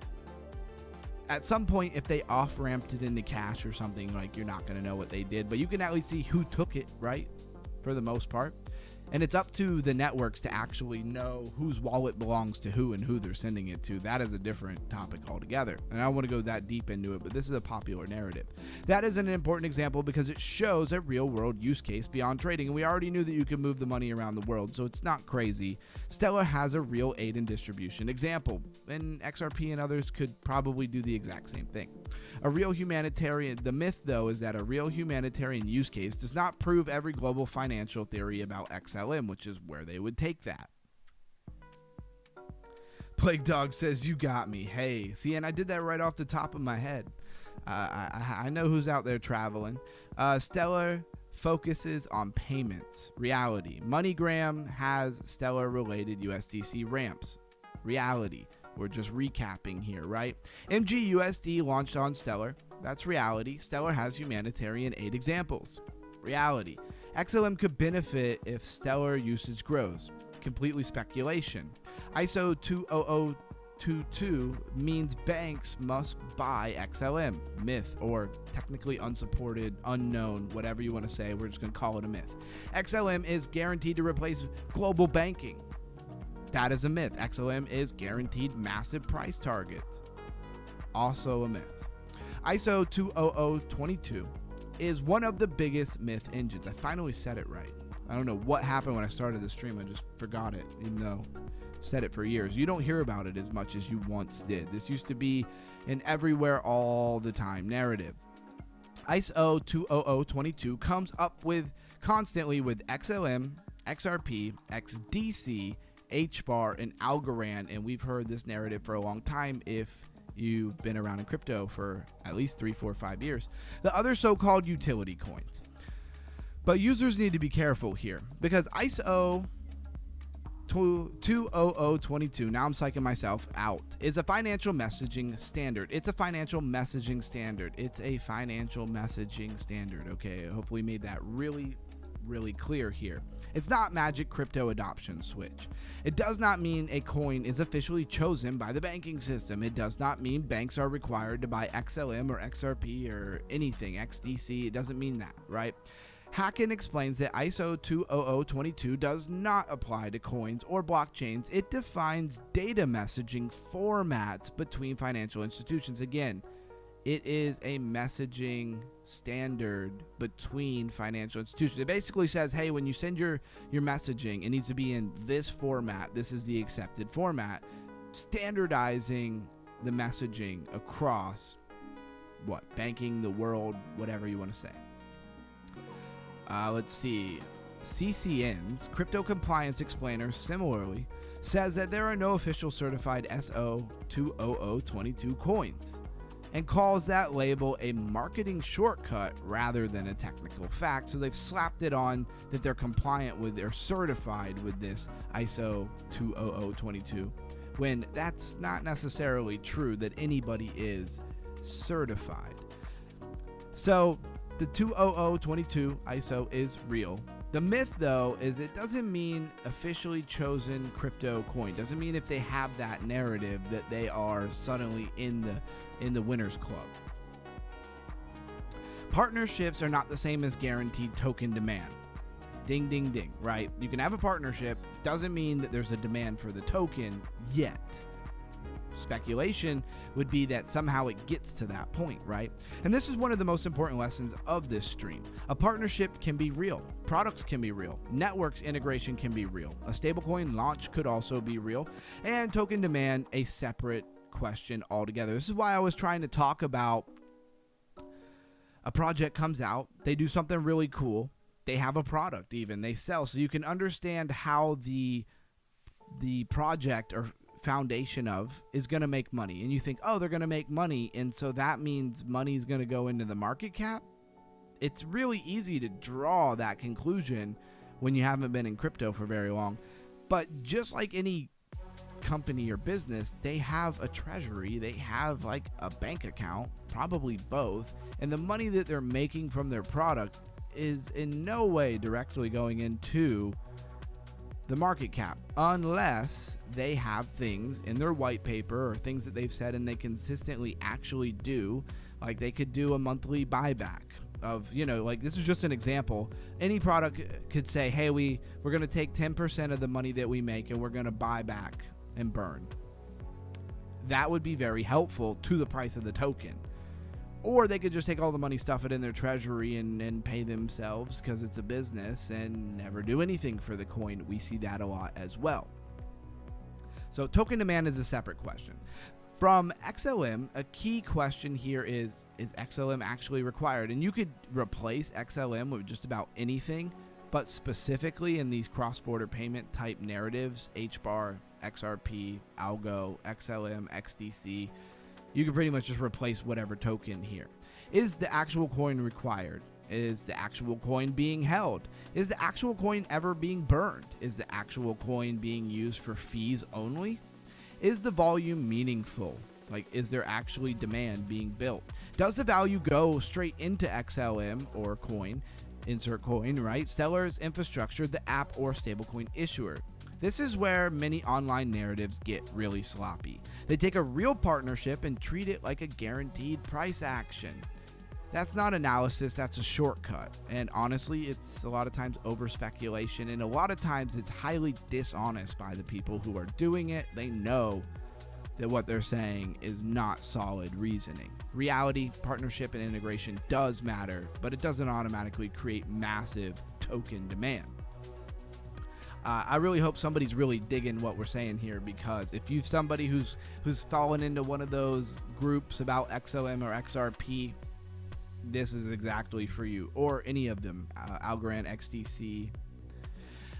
At some point, if they off-ramped it into cash or something, like, you're not going to know what they did, but you can at least see who took it, right? For the most part. And it's up to the networks to actually know whose wallet belongs to who and who they're sending it to. That is a different topic altogether. And I don't want to go that deep into it, but this is a popular narrative. That is an important example because it shows a real world use case beyond trading. And we already knew that you could move the money around the world, so it's not crazy. Stellar has a real aid and distribution example, and XRP and others could probably do the exact same thing. A real humanitarian, the myth though is that a real humanitarian use case does not prove every global financial theory about XLM, which is where they would take that. Plague Dog says, you got me. Hey, see, and I did that right off the top of my head. I know who's out there traveling. Stellar focuses on payments. Reality. MoneyGram has Stellar-related USDC ramps. Reality. We're just recapping here, right? MGUSD launched on Stellar. That's reality. Stellar has humanitarian aid examples. Reality. XLM could benefit if Stellar usage grows. Completely speculation. ISO 20022 means banks must buy XLM. Myth, or technically unsupported, unknown, whatever you want to say. We're just going to call it a myth. XLM is guaranteed to replace global banking. That is a myth. XLM is guaranteed massive price targets. Also a myth. ISO 20022 is one of the biggest myth engines. I finally said it right. I don't know what happened when I started the stream. I just forgot it, even though I've said it for years. You don't hear about it as much as you once did. This used to be an everywhere all the time narrative. ISO 20022 comes up with constantly with XLM, XRP, XDC, HBAR, and Algorand, and we've heard this narrative for a long time if you've been around in crypto for at least 3, 4, 5 years. The other so-called utility coins. But users need to be careful here because ISO 20022, now I'm psyching myself out, is a financial messaging standard. It's a financial messaging standard. It's a financial messaging standard. Okay, hopefully made that really clear here. It's not magic crypto adoption switch. It does not mean a coin is officially chosen by the banking system. It does not mean banks are required to buy XLM or XRP or anything, XDC. It doesn't mean that, right? Hacken explains that ISO 20022 does not apply to coins or blockchains. It defines data messaging formats between financial institutions. Again, it is a messaging standard between financial institutions. It basically says, hey, when you send your messaging, it needs to be in this format. This is the accepted format. Standardizing the messaging across banking, the world, whatever you want to say. Let's see. CCN's Crypto Compliance Explainer similarly says that there are no official certified SO 20022 coins and calls that label a marketing shortcut rather than a technical fact. So they've slapped it on that they're compliant with, they're certified with this ISO 20022, when that's not necessarily true that anybody is certified. So the 20022 ISO is real. The myth, though, is it doesn't mean officially chosen crypto coin. Doesn't mean if they have that narrative that they are suddenly in the winner's club. Partnerships are not the same as guaranteed token demand. Ding, ding, ding, right? You can have a partnership. Doesn't mean that there's a demand for the token yet. Speculation would be that somehow it gets to that point, right? And this is one of the most important lessons of this stream. A partnership can be real. Products can be real. Networks integration can be real. A stablecoin launch could also be real. And token demand, a separate question altogether. This is why I was trying to talk about a project comes out, they do something really cool, they have a product even, they sell, so you can understand how the project or foundation of is going to make money, and you think, oh, they're going to make money, and so that means money's going to go into the market cap. It's really easy to draw that conclusion when you haven't been in crypto for very long. But just like any company or business, they have a treasury, they have like a bank account, probably both, and the money that they're making from their product is in no way directly going into the market cap, unless they have things in their white paper or things that they've said and they consistently actually do. Like they could do a monthly buyback of, like this is just an example. Any product could say, hey, we're going to take 10% of the money that we make and we're going to buy back and burn. That would be very helpful to the price of the token. Or they could just take all the money, stuff it in their treasury, and pay themselves because it's a business and never do anything for the coin. We see that a lot as well. So token demand is a separate question. From XLM, a key question here is XLM actually required? And you could replace XLM with just about anything, but specifically in these cross-border payment type narratives, HBAR, XRP, Algo, XLM, XDC. You can pretty much just replace whatever token here. Is the actual coin required? Is the actual coin being held? Is the actual coin ever being burned? Is the actual coin being used for fees only? Is the volume meaningful? Like, is there actually demand being built? Does the value go straight into XLM or coin, insert coin, right? Sellers, infrastructure, the app, or stablecoin issuer? This is where many online narratives get really sloppy. They take a real partnership and treat it like a guaranteed price action. That's not analysis, that's a shortcut. And honestly, it's a lot of times over speculation, and a lot of times it's highly dishonest by the people who are doing it. They know that what they're saying is not solid reasoning. Reality, partnership, and integration does matter, but it doesn't automatically create massive token demand. I really hope somebody's really digging what we're saying here, because if you've somebody who's fallen into one of those groups about XLM or XRP, this is exactly for you, or any of them, Algorand, XDC.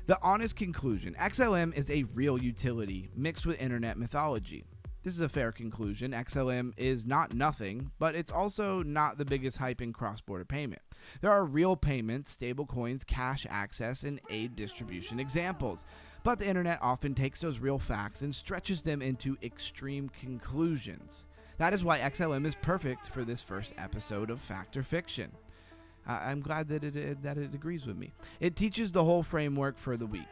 The honest conclusion: XLM is a real utility mixed with internet mythology. This is a fair conclusion. XLM is not nothing, but it's also not the biggest hype in cross-border payment. There are real payments, stablecoins, cash access, and aid distribution examples, but the internet often takes those real facts and stretches them into extreme conclusions. That is why XLM is perfect for this first episode of Fact or Fiction. I'm glad that it agrees with me. It teaches the whole framework for the week,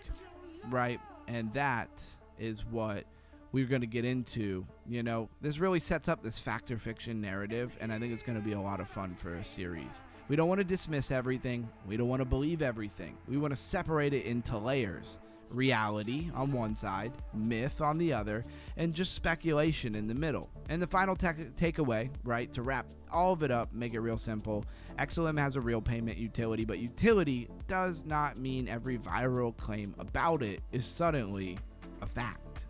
right? And that is what we're going to get into. You know, this really sets up this fact or fiction narrative, and I think it's going to be a lot of fun for a series. We don't want to dismiss everything. We don't want to believe everything. We want to separate it into layers. Reality on one side, myth on the other, and just speculation in the middle. And the final takeaway, right, to wrap all of it up, make it real simple: XLM has a real payment utility, but utility does not mean every viral claim about it is suddenly a fact.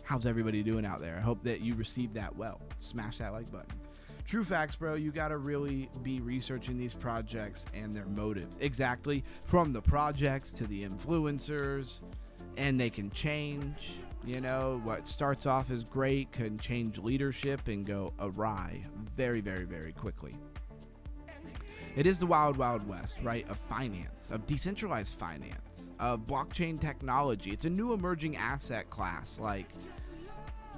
How's everybody doing out there? I hope that you received that well. Smash that like button. True facts, bro. You got to really be researching these projects and their motives. Exactly. From the projects to the influencers. And they can change. You know, what starts off as great can change leadership and go awry very, very, very quickly. It is the wild, wild west, right? Of finance, of decentralized finance, of blockchain technology. It's a new emerging asset class. Like,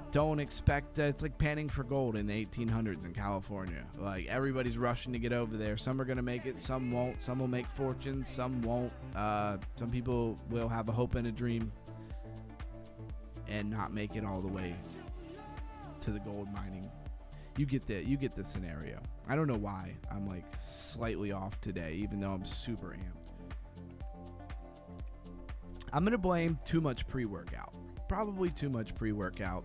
don't expect that. It's like panning for gold in the 1800s in California. Like, everybody's rushing to get over there. Some are going to make it, some won't. Some will make fortunes, some won't. Some people will have a hope and a dream and not make it all the way to the gold mining. You get the scenario. I don't know why I'm like slightly off today, even though I'm super amped. I'm going to blame too much pre-workout. Probably too much pre-workout,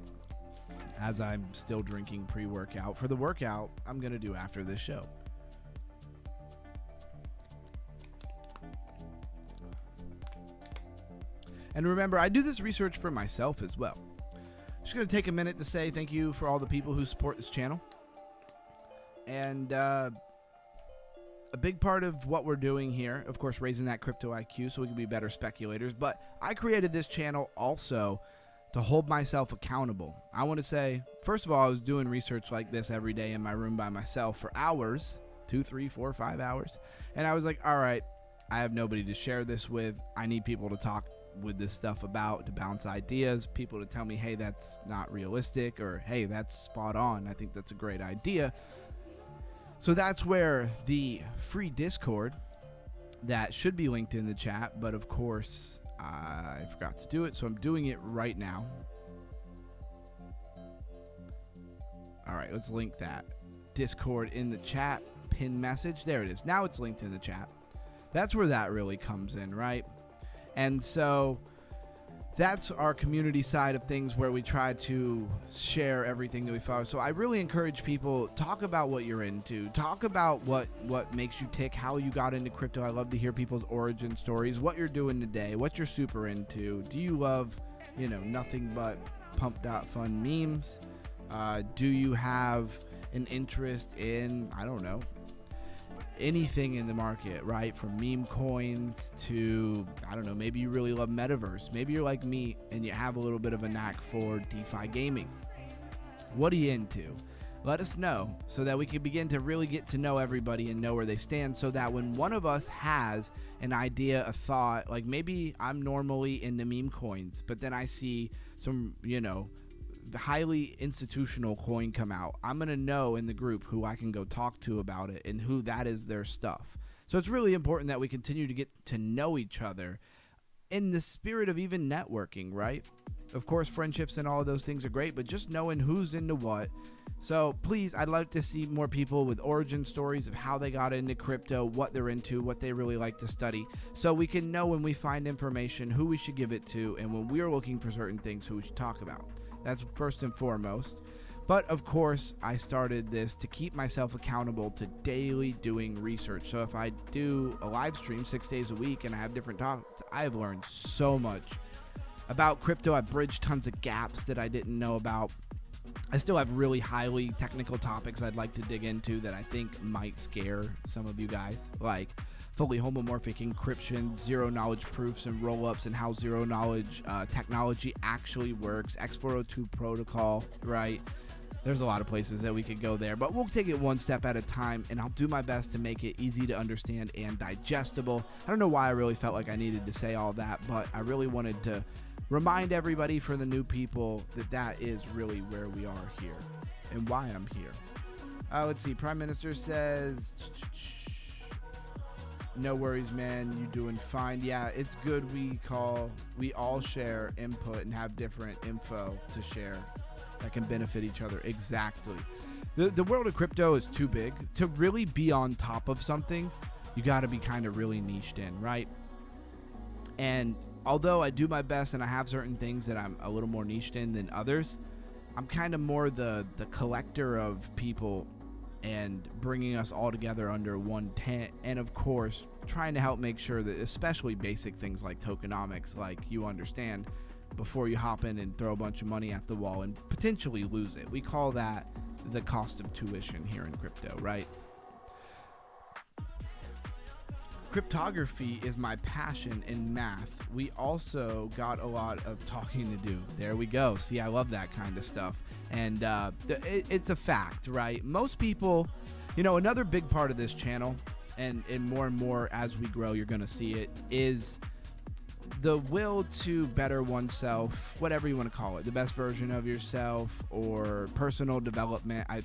as I'm still drinking pre-workout for the workout I'm going to do after this show. And remember, I do this research for myself as well. Just going to take a minute to say thank you for all the people who support this channel. And a big part of what we're doing here, of course, raising that crypto IQ so we can be better speculators. But I created this channel also to hold myself accountable. I want to say, first of all, I was doing research like this every day in my room by myself for hours, 2, 3, 4, 5 hours. And I was like, all right, I have nobody to share this with. I need people to talk with this stuff about, to bounce ideas, people to tell me, hey, that's not realistic, or hey, that's spot on. I think that's a great idea. So that's where the free Discord that should be linked in the chat, but of course I forgot to do it, so I'm doing it right now. All right, let's link that Discord in the chat, pin message. There it is. Now it's linked in the chat. That's where that really comes in, right? And so that's our community side of things, where we try to share everything that we follow. So I really encourage people, talk about what you're into, talk about what makes you tick, how you got into crypto. I love to hear people's origin stories, what you're doing today, what you're super into. Do you love, nothing but pump.fun memes? Do you have an interest in, I don't know, anything in the market, right? From meme coins to, I don't know, maybe you really love metaverse. Maybe you're like me and you have a little bit of a knack for DeFi gaming. What are you into? Let us know so that we can begin to really get to know everybody and know where they stand, so that when one of us has an idea, a thought, like maybe I'm normally into meme coins, but then I see some, highly institutional coin come out, I'm going to know in the group who I can go talk to about it and who that is their stuff. So it's really important that we continue to get to know each other in the spirit of even networking, right? Of course, friendships and all of those things are great, but just knowing who's into what. So please, I'd like to see more people with origin stories of how they got into crypto, what they're into, what they really like to study, so we can know when we find information who we should give it to, and when we're looking for certain things, who we should talk about. That's first and foremost. But of course, I started this to keep myself accountable to daily doing research. So if I do a live stream 6 days a week and I have different topics, I have learned so much about crypto. I bridged tons of gaps that I didn't know about. I still have really highly technical topics I'd like to dig into that I think might scare some of you guys, like fully homomorphic encryption, zero knowledge proofs and rollups, and how zero knowledge technology actually works, X402 protocol, right? There's a lot of places that we could go there, but we'll take it one step at a time, and I'll do my best to make it easy to understand and digestible. I don't know why I really felt like I needed to say all that, but I really wanted to remind everybody, for the new people, that that is really where we are here and why I'm here. Let's see. Prime Minister says, no worries, man. You doing fine. Yeah, it's good we all share input and have different info to share that can benefit each other. Exactly. The world of crypto is too big to really be on top of something. You got to be kind of really niched in, right? And although I do my best and I have certain things that I'm a little more niched in than others, I'm kind of more the collector of people and bringing us all together under one tent, and of course trying to help make sure that especially basic things like tokenomics, like you understand before you hop in and throw a bunch of money at the wall and potentially lose it. We call that the cost of tuition here in crypto, right? Cryptography is my passion in math. We also got a lot of talking to do. There we go. See, I love that kind of stuff. And it's a fact, right? Most people, another big part of this channel, and more as we grow, you're going to see it, is the will to better oneself, whatever you want to call it, the best version of yourself, or personal development. I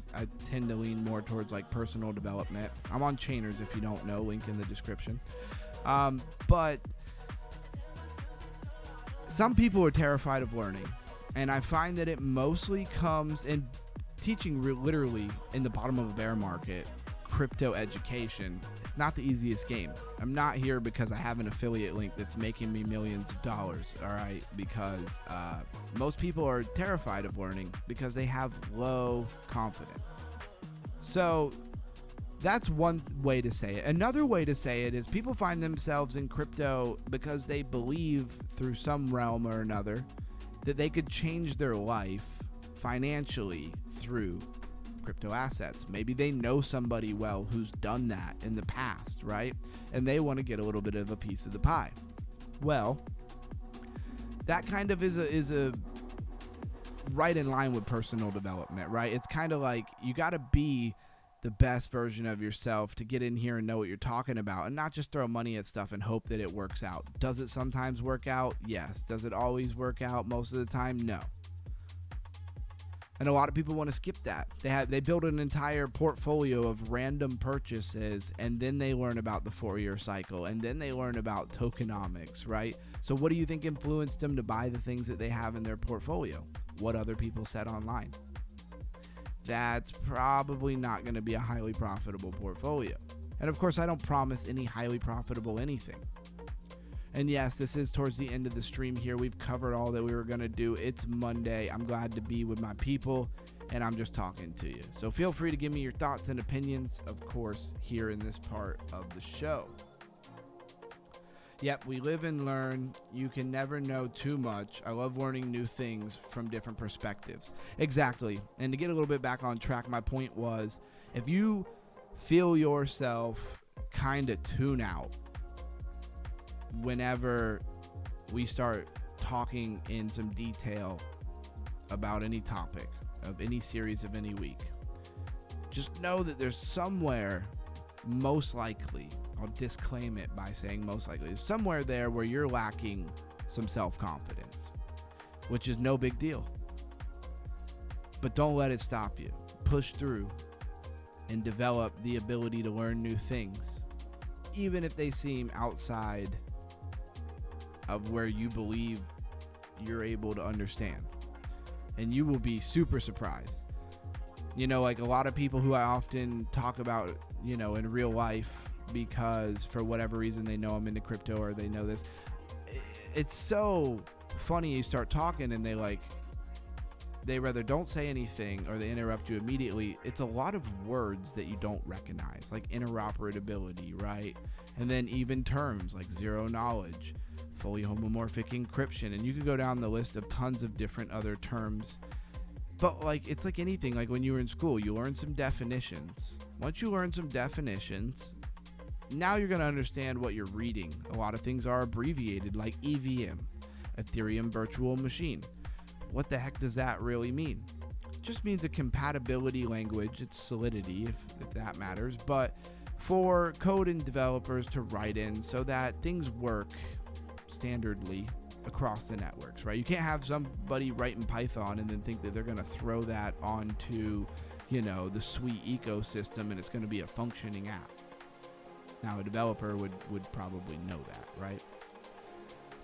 tend to lean more towards like personal development. I'm on Chainers if you don't know, link in the description. But some people are terrified of learning, and I find that it mostly comes in teaching literally in the bottom of a bear market crypto education. It's not the easiest game. I'm not here because I have an affiliate link that's making me millions of dollars, all right? Because most people are terrified of learning because they have low confidence. So that's one way to say it. Another way to say it is people find themselves in crypto because they believe through some realm or another that they could change their life financially through crypto assets. Maybe they know somebody well who's done that in the past, right? And they want to get a little bit of a piece of the pie. Well, that kind of is a right in line with personal development, right? It's kind of like you got to be the best version of yourself to get in here and know what you're talking about, and not just throw money at stuff and hope that it works out. Does it sometimes work out? Yes. Does it always work out most of the time? No. And a lot of people want to skip that. They build an entire portfolio of random purchases, and then they learn about the 4-year cycle, and then they learn about tokenomics, right? So what do you think influenced them to buy the things that they have in their portfolio? What other people said online? That's probably not going to be a highly profitable portfolio. And of course, I don't promise any highly profitable anything. And yes, this is towards the end of the stream here. We've covered all that we were going to do. It's Monday. I'm glad to be with my people, and I'm just talking to you. So feel free to give me your thoughts and opinions, of course, here in this part of the show. Yep, we live and learn. You can never know too much. I love learning new things from different perspectives. Exactly. And to get a little bit back on track, my point was, if you feel yourself kind of tune out whenever we start talking in some detail about any topic of any series of any week. Just know that there's somewhere, most likely, I'll disclaim it by saying most likely, there's somewhere there where you're lacking some self-confidence, which is no big deal. But don't let it stop you. Push through and develop the ability to learn new things, even if they seem outside of where you believe you're able to understand. And you will be super surprised. You know, like a lot of people who I often talk about, you know, in real life, because for whatever reason they know I'm into crypto or they know this. It's so funny, you start talking and they rather don't say anything or they interrupt you immediately. It's a lot of words that you don't recognize, like interoperability, right? And then even terms like zero knowledge, fully homomorphic encryption, and you could go down the list of tons of different other terms. But like, it's like anything, like when you were in school, you learn some definitions. Once you learn some definitions, now you're going to understand what you're reading. A lot of things are abbreviated, like EVM, Ethereum Virtual Machine. What the heck does that really mean? It just means a compatibility language. It's Solidity, if that matters, but for code and developers to write in so that things work standardly across the networks, right? You can't have somebody write in Python and then think that they're going to throw that onto, you know, the sweet ecosystem and it's going to be a functioning app. Now, a developer would probably know that, right?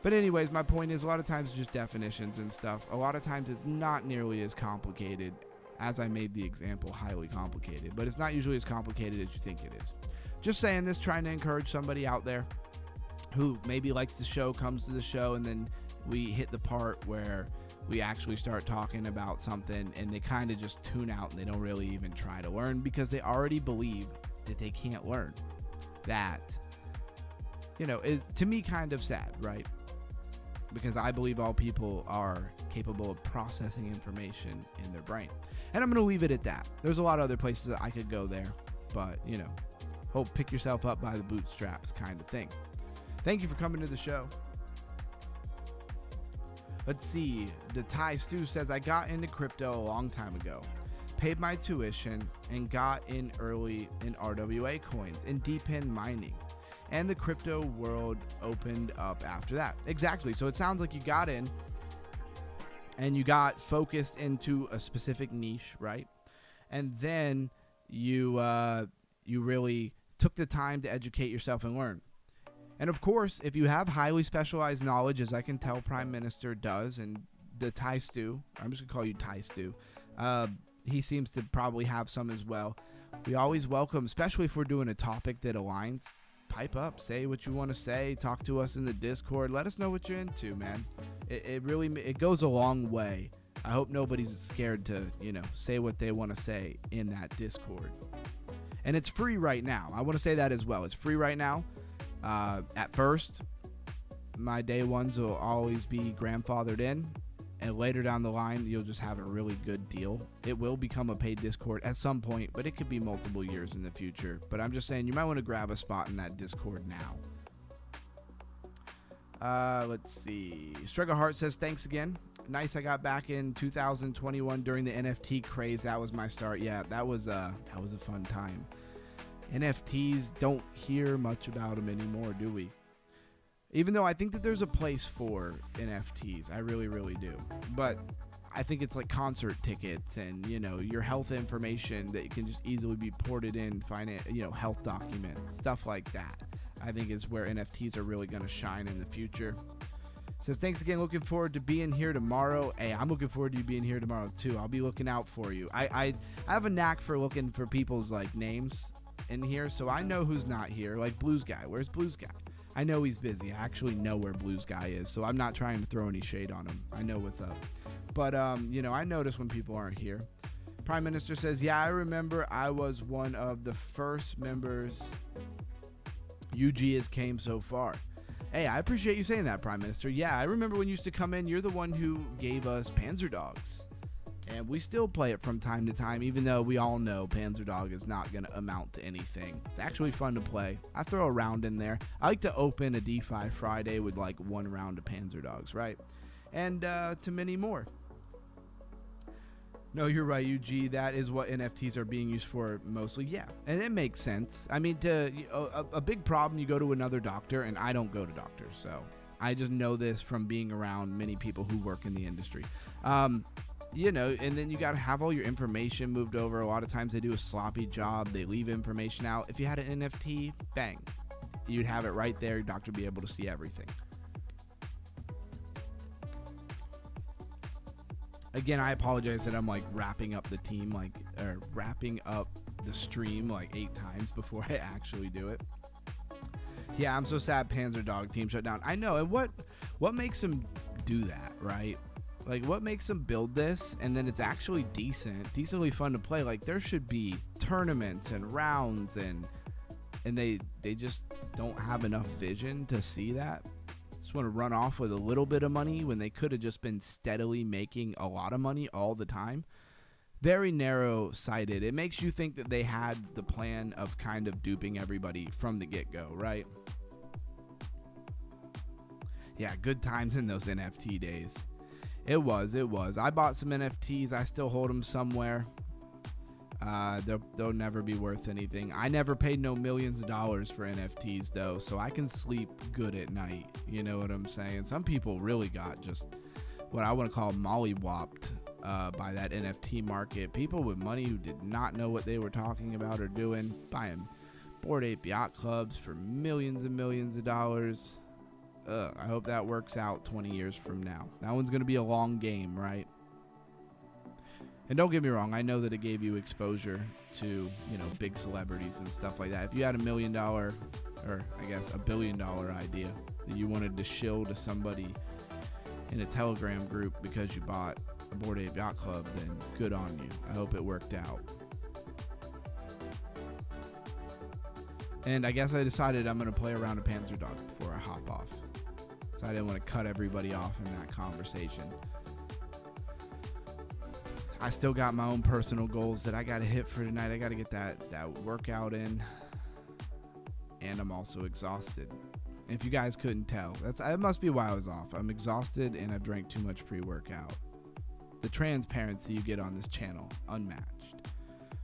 But anyways, my point is a lot of times it's just definitions and stuff. A lot of times it's not nearly as complicated as I made the example highly complicated, but it's not usually as complicated as you think it is. Just saying this, trying to encourage somebody out there who maybe likes the show, comes to the show, and then we hit the part where we actually start talking about something and they kind of just tune out and they don't really even try to learn because they already believe that they can't learn. That, you know, is to me kind of sad, right? Because I believe all people are capable of processing information in their brain. And I'm going to leave it at that. There's a lot of other places that I could go there, but, you know, pick yourself up by the bootstraps kind of thing. Thank you for coming to the show. Let's see. The Thai Stew says, I got into crypto a long time ago, paid my tuition, and got in early in RWA coins and deep in mining. And the crypto world opened up after that. Exactly. So it sounds like you got in and you got focused into a specific niche, right? And then you really took the time to educate yourself and learn. And of course, if you have highly specialized knowledge, as I can tell Prime Minister does, and the Thai Stew, I'm just going to call you Thai Stew, he seems to probably have some as well. We always welcome, especially if we're doing a topic that aligns, pipe up, say what you want to say, talk to us in the Discord, let us know what you're into, man. It really goes a long way. I hope nobody's scared to, you know, say what they want to say in that Discord. And it's free right now. I want to say that as well. It's free right now. At first, my day ones will always be grandfathered in, and later down the line, you'll just have a really good deal. It will become a paid Discord at some point, but it could be multiple years in the future. But I'm just saying, you might want to grab a spot in that Discord now. Let's see. Struggle Heart says, thanks again. Nice, I got back in 2021 during the NFT craze. That was my start. Yeah, that was a fun time. NFTs, don't hear much about them anymore, do we? Even though I think that there's a place for NFTs. I really, really do. But I think it's like concert tickets and, you know, your health information that can just easily be ported in, health documents, stuff like that. I think is where NFTs are really going to shine in the future. Says, thanks again. Looking forward to being here tomorrow. Hey, I'm looking forward to you being here tomorrow too. I'll be looking out for you. I have a knack for looking for people's like names in here, so I know who's not here. Like Blues Guy. Where's Blues Guy? I know he's busy. I actually know where Blues Guy is, so I'm not trying to throw any shade on him. I know what's up. But, I notice when people aren't here. Prime Minister says, yeah, I remember I was one of the first members UG has came so far. Hey, I appreciate you saying that, Prime Minister. Yeah, I remember when you used to come in, you're the one who gave us Panzer Dogs. And we still play it from time to time, even though we all know Panzer Dog is not going to amount to anything. It's actually fun to play. I throw a round in there. I like to open a DeFi Friday with like 1 round of Panzer Dogs, right? And to many more. No, you're right, UG. That is what NFTs are being used for mostly. Yeah, and it makes sense. I mean, a big problem, you go to another doctor, and I don't go to doctors, so I just know this from being around many people who work in the industry. You know, and then you got to have all your information moved over. A lot of times they do a sloppy job. They leave information out. If you had an NFT, bang, you'd have it right there. Your doctor would be able to see everything. Again, I apologize that I'm like wrapping up the team, or wrapping up the stream like 8 times before I actually do it. Yeah, I'm so sad Panzer Dog team shut down. I know. And what makes them do that, right? Like, what makes them build this and then it's actually decently fun to play? Like, there should be tournaments and rounds, and they just don't have enough vision to see that. Just want to run off with a little bit of money when they could have just been steadily making a lot of money all the time. Very narrow-sighted. It makes you think that they had the plan of kind of duping everybody from the get-go, right? Yeah, good times in those NFT days. It was. I bought some NFTs. I still hold them somewhere. They'll never be worth anything. I never paid no millions of dollars for NFTs, though, so I can sleep good at night. You know what I'm saying? Some people really got just what I want to call mollywopped by that NFT market. People with money who did not know what they were talking about or doing, buying Bored Ape Yacht Clubs for millions and millions of dollars. I hope that works out 20 years from now. That one's going to be a long game, right? And don't get me wrong, I know that it gave you exposure to, you know, big celebrities and stuff like that. If you had $1 million, or I guess $1 billion idea that you wanted to shill to somebody in a Telegram group because you bought a Bored Ape Yacht Club, then good on you. I hope it worked out. And I guess I decided I'm going to play around a Panzer Dog before I hop off. So I didn't want to cut everybody off in that conversation. I still got my own personal goals that I got to hit for tonight. I got to get that workout in. And I'm also exhausted. If you guys couldn't tell, it must be why I was off. I'm exhausted and I've drank too much pre-workout. The transparency you get on this channel, unmatched.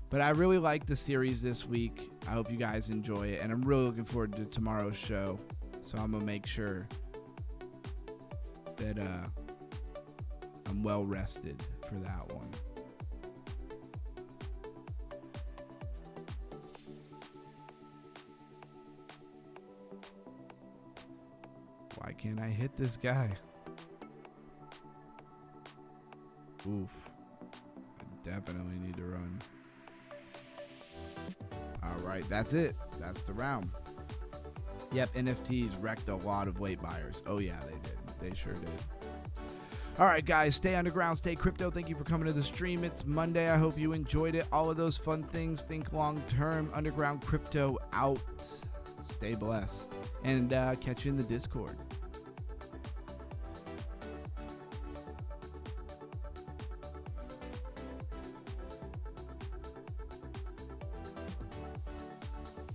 But I really like the series this week. I hope you guys enjoy it. And I'm really looking forward to tomorrow's show. So I'm going to make sure that I'm well rested for that one. Why can't I hit this guy? Oof. I definitely need to run. Alright, that's it. That's the round. Yep, NFTs wrecked a lot of late buyers. Oh yeah, they did. They sure did. Alright guys, stay underground, stay crypto. Thank you for coming to the stream. It's Monday. I hope you enjoyed it. All of those fun things. Think long term. Underground Crypto out. Stay blessed. And catch you in the Discord.